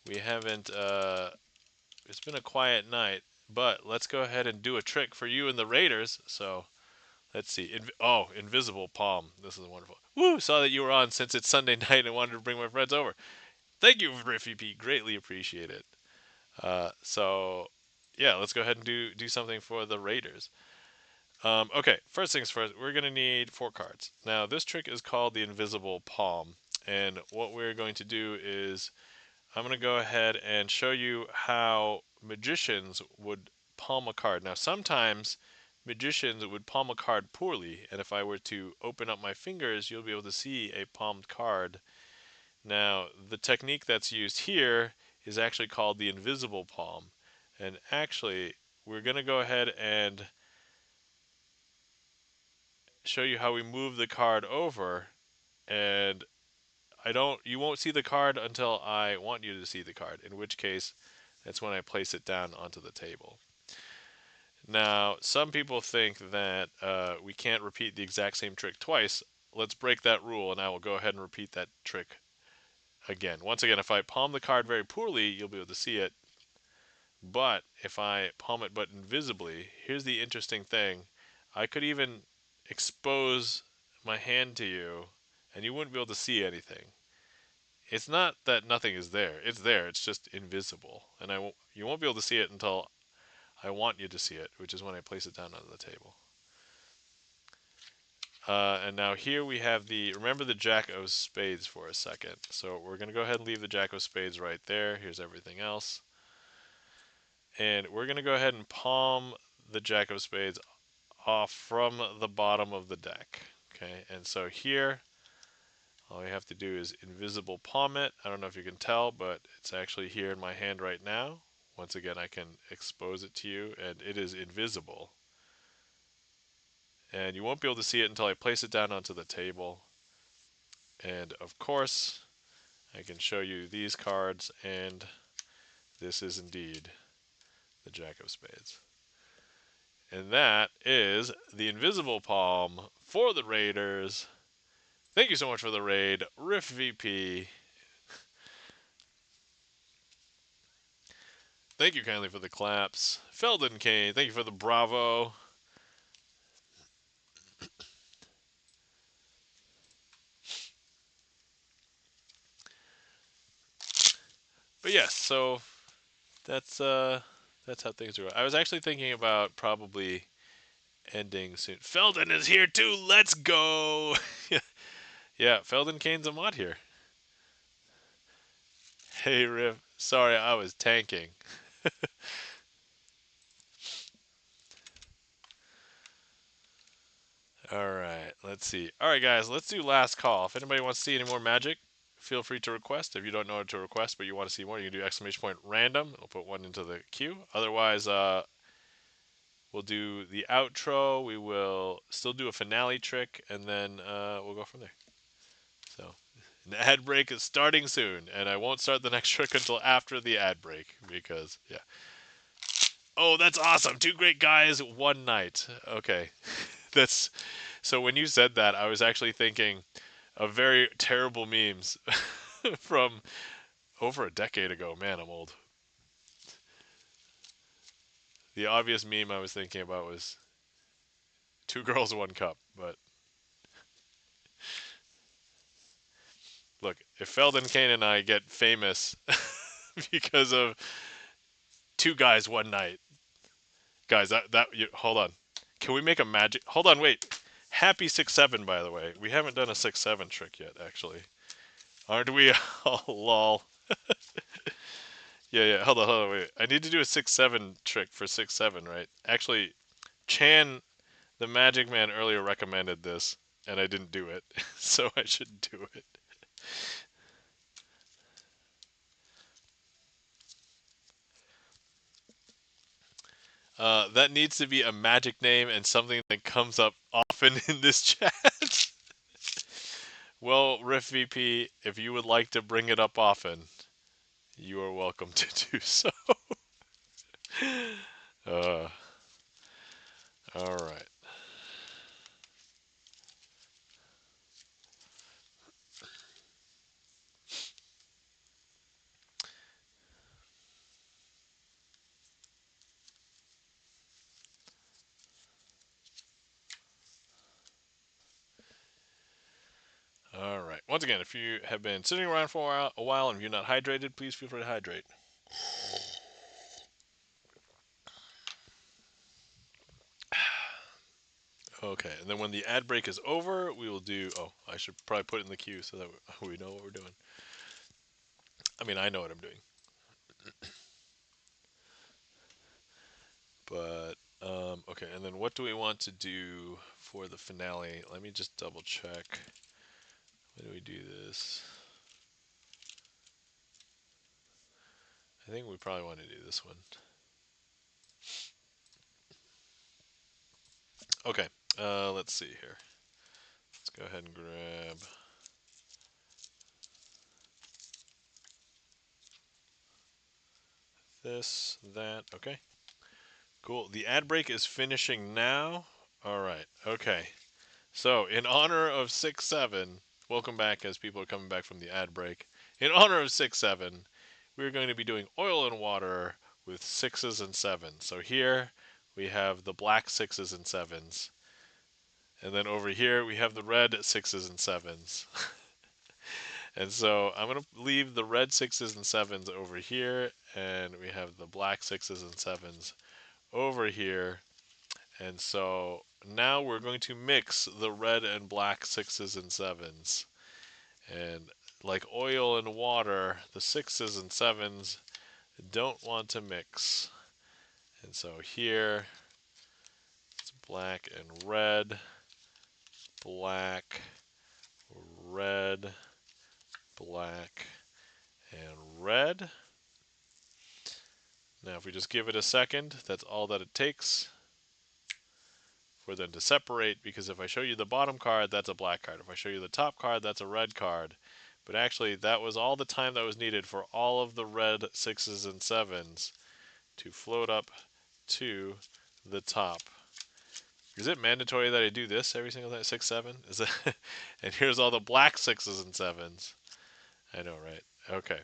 we haven't. It's been a quiet night, but let's go ahead and do a trick for you and the Raiders. So let's see. Invisible Palm. This is wonderful. Woo! Saw that you were on since it's Sunday night and wanted to bring my friends over. Thank you, Riff VP. Greatly appreciate it. So yeah, let's go ahead and do something for the Raiders. Okay, first things first, we're going to need 4 cards. Now, this trick is called the Invisible Palm, and what we're going to do is I'm going to go ahead and show you how magicians would palm a card. Now, sometimes magicians would palm a card poorly, and if I were to open up my fingers, you'll be able to see a palmed card. Now, the technique that's used here is actually called the Invisible Palm, and actually, we're going to go ahead and show you how we move the card over, and you won't see the card until I want you to see the card, in which case that's when I place it down onto the table. Now, some people think that we can't repeat the exact same trick twice. Let's break that rule, and I will go ahead and repeat that trick again. Once again, if I palm the card very poorly, you'll be able to see it. But if I palm it but invisibly, here's the interesting thing. I could even expose my hand to you, and you wouldn't be able to see anything. It's not that nothing is there. It's there. It's just invisible, and you won't be able to see it until I want you to see it, which is when I place it down on the table. And now here we have remember the Jack of Spades for a second. So we're going to go ahead and leave the Jack of Spades right there. Here's everything else. And we're going to go ahead and palm the Jack of Spades off from the bottom of the deck. Okay, and so here, all we have to do is invisible palm it. I don't know if you can tell, but it's actually here in my hand right now. Once again, I can expose it to you, and it is invisible. And you won't be able to see it until I place it down onto the table. And of course, I can show you these cards, and this is indeed the Jack of Spades. And that is the invisible palm for the Raiders. Thank you so much for the raid, Riff VP. Thank you kindly for the claps. Felden Kane, thank you for the bravo. But yes, so that's how things are. I was actually thinking about probably ending soon. Felden is here too. Let's go. Yeah, Felden Kane's a mod here. Hey Riff, sorry I was tanking. Alright, let's see. Alright guys, let's do last call. If anybody wants to see any more magic, feel free to request. If you don't know what to request but you want to see more, you can do exclamation point random. I'll put one into the queue. Otherwise, we'll do the outro. We will still do a finale trick, and then we'll go from there. So, the ad break is starting soon, and I won't start the next trick until after the ad break because, yeah. Oh, that's awesome! 2 great guys, 1 night. Okay, that's so. When you said that, I was actually thinking of very terrible memes from over a decade ago. Man, I'm old. The obvious meme I was thinking about was 2 girls, 1 cup. But look, if Felden Kane and I get famous because of 2 guys, 1 night, guys, hold on. Can we make a magic? Hold on, wait. Happy 6-7, by the way. We haven't done a 6-7 trick yet, actually. Aren't we? Oh, lol. Yeah. Hold on, wait. I need to do a 6-7 trick for 6-7, right? Actually, Chan, the Magic Man, earlier recommended this, and I didn't do it, so I should do it. That needs to be a magic name and something that comes up often in this chat. Well, Riff VP, if you would like to bring it up often, you are welcome to do so. uh, all right. All right. Once again, if you have been sitting around for a while and you're not hydrated, please feel free to hydrate. Okay, and then when the ad break is over, we will do. Oh, I should probably put it in the queue so that we know what we're doing. I mean, I know what I'm doing. But, okay, and then what do we want to do for the finale? Let me just double check. When do we do this? I think we probably want to do this one. Okay, let's see here. Let's go ahead and grab this, that. Okay, cool. The ad break is finishing now. All right, okay. So, in honor of 6-7, welcome back as people are coming back from the ad break. In honor of 6-7, we're going to be doing oil and water with 6s and 7s. So here we have the black 6s and 7s. And then over here we have the red 6s and 7s. And so I'm going to leave the red 6s and 7s over here, and we have the black 6s and 7s over here. And so now we're going to mix the red and black 6s and 7s. And like oil and water, the 6s and 7s don't want to mix. And so here it's black and red, black, red, black, and red. Now if we just give it a second, that's all that it takes for them to separate, because if I show you the bottom card, that's a black card. If I show you the top card, that's a red card. But actually, that was all the time that was needed for all of the red 6s and 7s to float up to the top. Is it mandatory that I do this every single time? 6, 7? Is it? And here's all the black 6s and 7s. I know, right? Okay.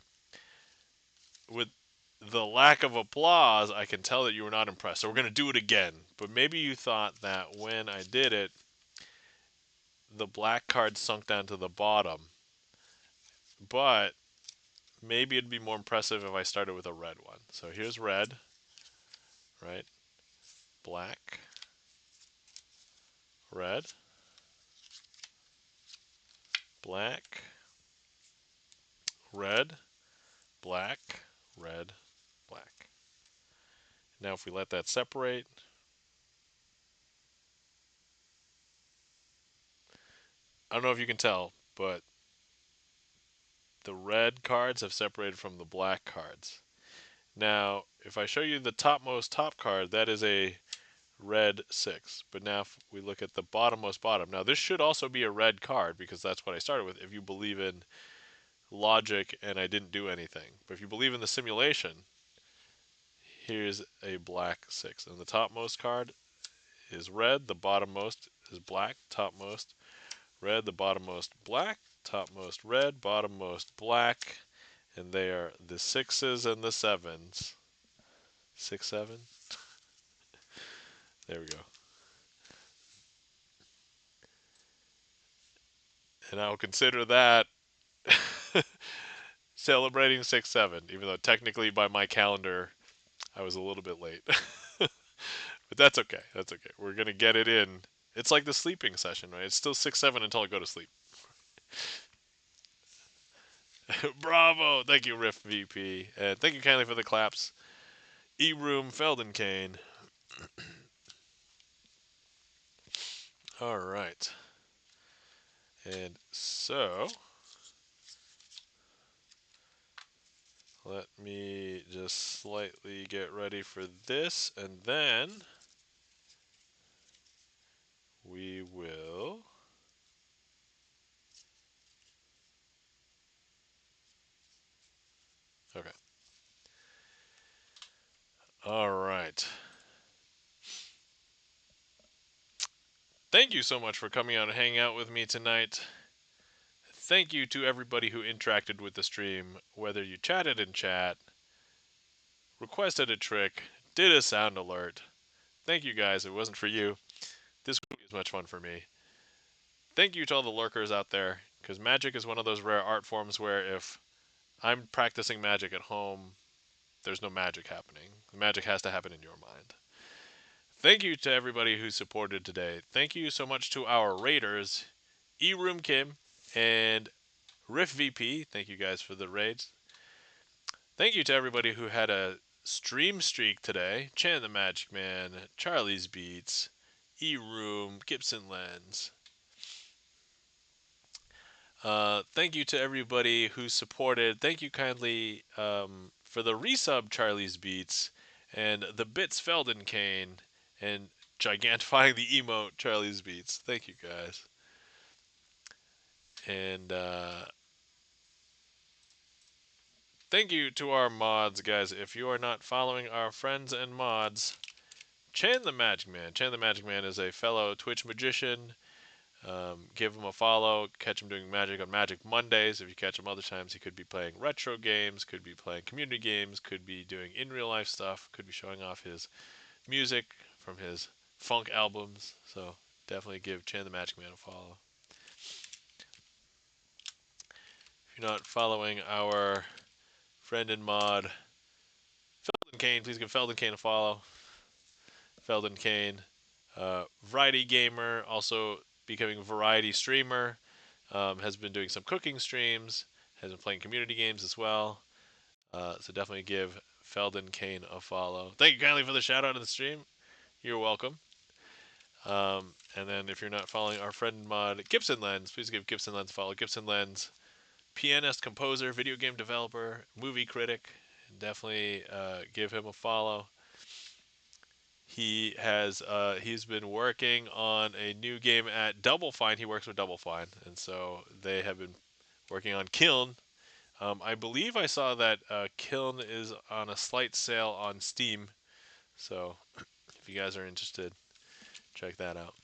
With the lack of applause, I can tell that you were not impressed. So we're going to do it again. But maybe you thought that when I did it, the black card sunk down to the bottom. But maybe it'd be more impressive if I started with a red one. So here's red, right? Black, red, black, red, black, red, black. Now if we let that separate, I don't know if you can tell, but the red cards have separated from the black cards. Now, if I show you the topmost top card, that is a red 6. But now if we look at the bottommost bottom, now this should also be a red card because that's what I started with, if you believe in logic and I didn't do anything. But if you believe in the simulation, here's a black 6. And the topmost card is red, the bottommost is black, topmost red, the bottommost black, topmost red, bottommost black, and they are the 6s and the 7s. 6, 7? There we go. And I'll consider that celebrating 6, 7, even though technically by my calendar I was a little bit late. But that's okay. That's okay. We're going to get it in. It's like the sleeping session, right? It's still 6, 7 until I go to sleep. Bravo! Thank you, Riff VP. And thank you kindly for the claps. E-Room Feldenkane. All right. And so, let me just slightly get ready for this, and then we will... Okay. All right. Thank you so much for coming out and hanging out with me tonight. Thank you to everybody who interacted with the stream, whether you chatted in chat, requested a trick, did a sound alert. Thank you guys. If it wasn't for you, this would be as much fun for me. Thank you to all the lurkers out there, because magic is one of those rare art forms where if I'm practicing magic at home, there's no magic happening. The magic has to happen in your mind. Thank you to everybody who supported today. Thank you so much to our raiders, E-Room Kim and Riff VP. Thank you guys for the raids. Thank you to everybody who had a stream streak today. Chan the Magic Man, Charlie's Beats, E-Room, Gibson Lens. Thank you to everybody who supported. Thank you kindly for the resub Charlie's Beats and the Bits Feldenkane and gigantifying the emote Charlie's Beats. Thank you guys. And thank you to our mods, guys. If you are not following our friends and mods, Chan the Magic Man. Chan the Magic Man is a fellow Twitch magician. Give him a follow. Catch him doing magic on Magic Mondays. If you catch him other times, he could be playing retro games, could be playing community games, could be doing in real life stuff, could be showing off his music from his funk albums. So definitely give Chan the Magic Man a follow. If you're not following our friend and mod Felden Kane, please give Felden Kane a follow. Felden Kane, variety gamer, also becoming a variety streamer, has been doing some cooking streams, has been playing community games as well. So definitely give Felden Kane a follow. Thank you kindly for the shout out in the stream. You're welcome. And then if you're not following our friend and mod Gibson Lens, please give Gibson Lens a follow. Gibson Lens, pianist, composer, video game developer, movie critic. Definitely give him a follow. He's been working on a new game at Double Fine. He works with Double Fine, and so they have been working on Kiln. I believe I saw that Kiln is on a slight sale on Steam, so if you guys are interested, check that out.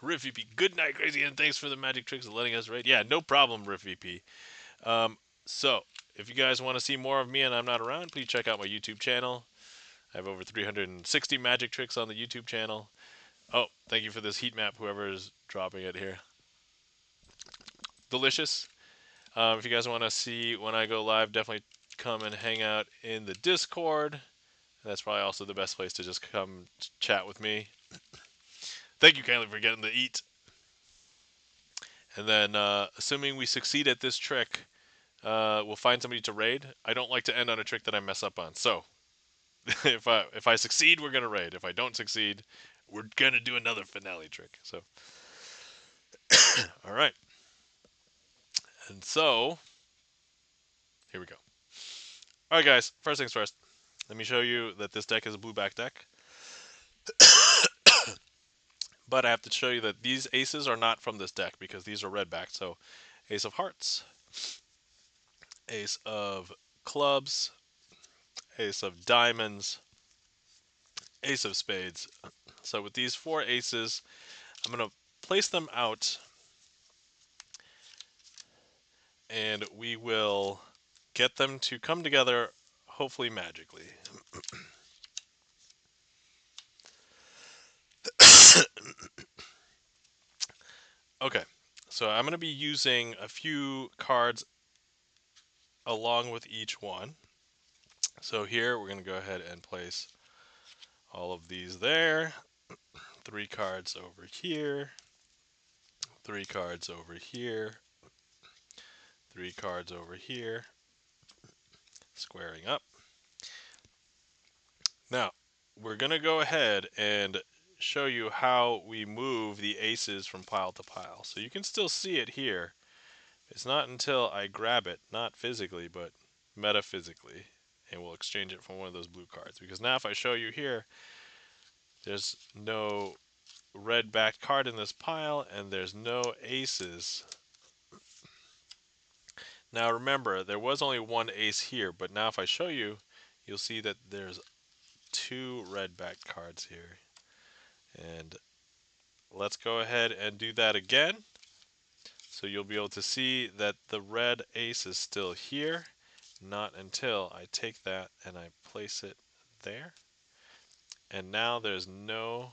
Riff VP, good night, crazy, and thanks for the magic tricks of letting us raid. Yeah, no problem, Riff VP. So if you guys want to see more of me and I'm not around, please check out my YouTube channel. I have over 360 magic tricks on the YouTube channel. Oh, thank you for this heat map, whoever is dropping it here. Delicious. If you guys want to see when I go live, definitely come and hang out in the Discord. That's probably also the best place to just come chat with me. Thank you kindly for getting to eat. And then, assuming we succeed at this trick, we'll find somebody to raid. I don't like to end on a trick that I mess up on. So, if I succeed, we're gonna raid. If I don't succeed, we're gonna do another finale trick. So, all right. And so, here we go. All right, guys. First things first. Let me show you that this deck is a blue back deck. But I have to show you that these aces are not from this deck because these are red back. So, Ace of Hearts, Ace of Clubs, Ace of Diamonds, Ace of Spades. So with these four aces, I'm going to place them out and we will get them to come together, hopefully magically. Okay, so I'm going to be using a few cards along with each one. So here we're going to go ahead and place all of these there. 3 cards over here. 3 cards over here. 3 cards over here. Squaring up. Now, we're going to go ahead and show you how we move the aces from pile to pile. So you can still see it here. It's not until I grab it, not physically, but metaphysically, and we'll exchange it for one of those blue cards. Because now if I show you here, there's no red backed card in this pile, and there's no aces. Now remember, there was only one ace here, but now if I show you, you'll see that there's 2 red backed cards here. And let's go ahead and do that again. So you'll be able to see that the red ace is still here. Not until I take that and I place it there. And now there's no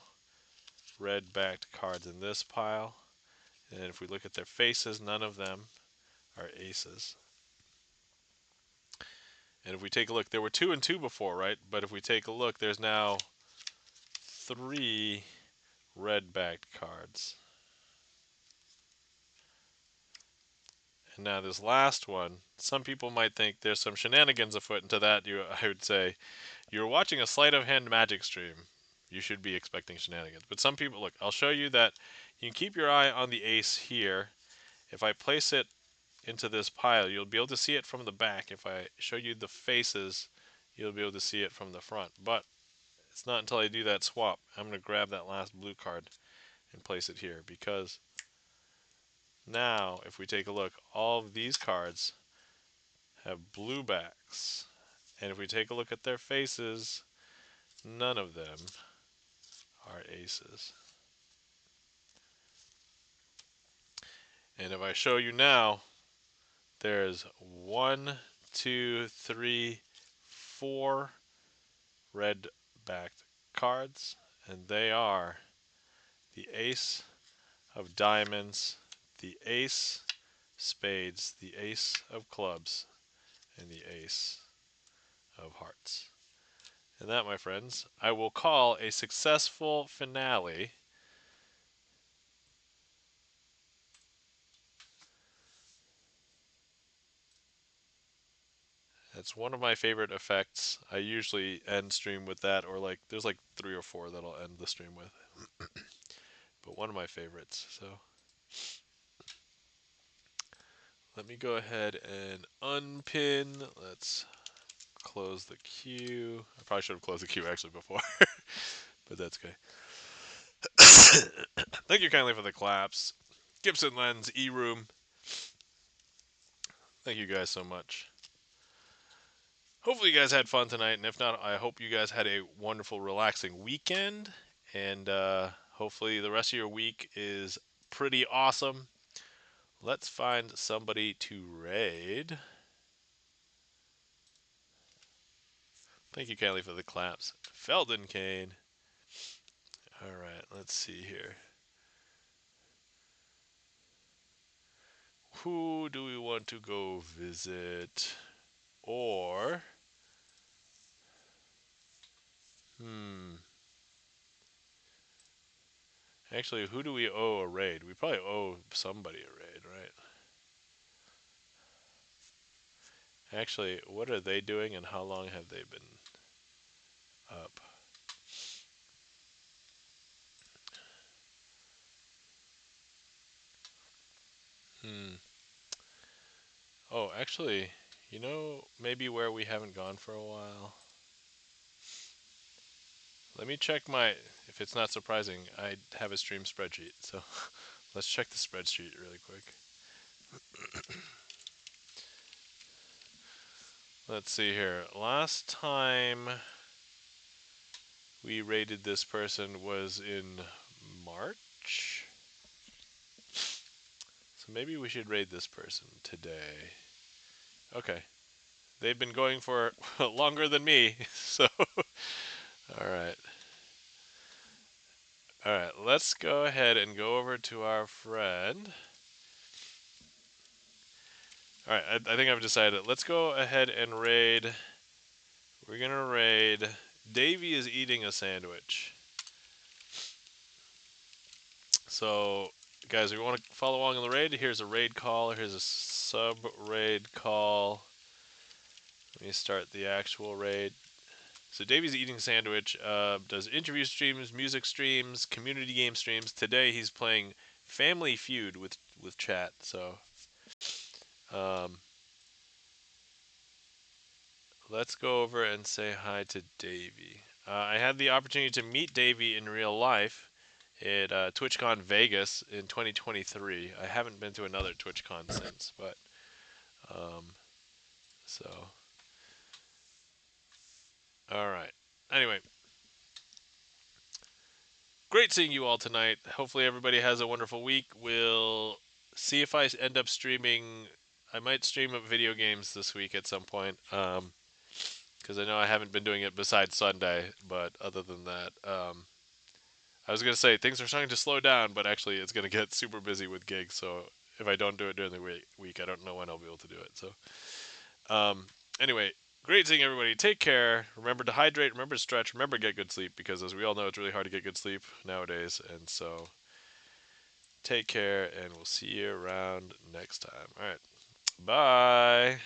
red backed cards in this pile. And if we look at their faces, none of them are aces. And if we take a look, there were 2 and 2 before, right? But if we take a look, there's now 3 red backed cards. And now this last one, some people might think there's some shenanigans afoot, and to that I would say, you're watching a sleight of hand magic stream. You should be expecting shenanigans. But some people, look, I'll show you that you can keep your eye on the ace here. If I place it into this pile, you'll be able to see it from the back. If I show you the faces, you'll be able to see it from the front. But it's not until I do that swap. I'm going to grab that last blue card and place it here, because now, if we take a look, all of these cards have blue backs. And if we take a look at their faces, none of them are aces. And if I show you now, there's 1, 2, 3, 4 red backed cards, and they are the Ace of Diamonds, the Ace Spades, the Ace of Clubs, and the Ace of Hearts. And that, my friends, I will call a successful finale. It's one of my favorite effects. I usually end stream with that, or like there's like 3 or 4 that I'll end the stream with. But one of my favorites. So let me go ahead and unpin. Let's close the queue. I probably should have closed the queue actually before, but that's okay. Thank you kindly for the claps. Gibson Lens, E-Room. Thank you guys so much. Hopefully you guys had fun tonight, and if not, I hope you guys had a wonderful, relaxing weekend, and hopefully the rest of your week is pretty awesome. Let's find somebody to raid. Thank you, Kelly, for the claps. Felden Kane. Alright, let's see here. Who do we want to go visit? Or... Actually, who do we owe a raid? We probably owe somebody a raid, right? Actually, what are they doing and how long have they been up? Oh, actually, you know, maybe where we haven't gone for a while. Let me check my, if it's not surprising, I have a stream spreadsheet, so let's check the spreadsheet really quick. Let's see here. Last time we raided this person was in March. So maybe we should raid this person today. Okay. They've been going for longer than me, so alright. Alright, let's go ahead and go over to our friend. Alright, I think I've decided. Let's go ahead and raid. We're gonna raid. Davey is eating a sandwich. So, guys, if you want to follow along in the raid, here's a raid call. Here's a sub-raid call. Let me start the actual raid. So Davey's eating a sandwich, does interview streams, music streams, community game streams. Today he's playing Family Feud with chat. So let's go over and say hi to Davey. I had the opportunity to meet Davey in real life at TwitchCon Vegas in 2023. I haven't been to another TwitchCon since, but so all right. Anyway, great seeing you all tonight. Hopefully everybody has a wonderful week. We'll see if I end up streaming. I might stream up video games this week at some point, because I know I haven't been doing it besides Sunday. But other than that, I was gonna say things are starting to slow down, but actually it's gonna get super busy with gigs. So if I don't do it during the week, I don't know when I'll be able to do it. So anyway, great seeing everybody. Take care. Remember to hydrate. Remember to stretch. Remember to get good sleep, because as we all know, it's really hard to get good sleep nowadays. And so take care, and we'll see you around next time. All right. Bye.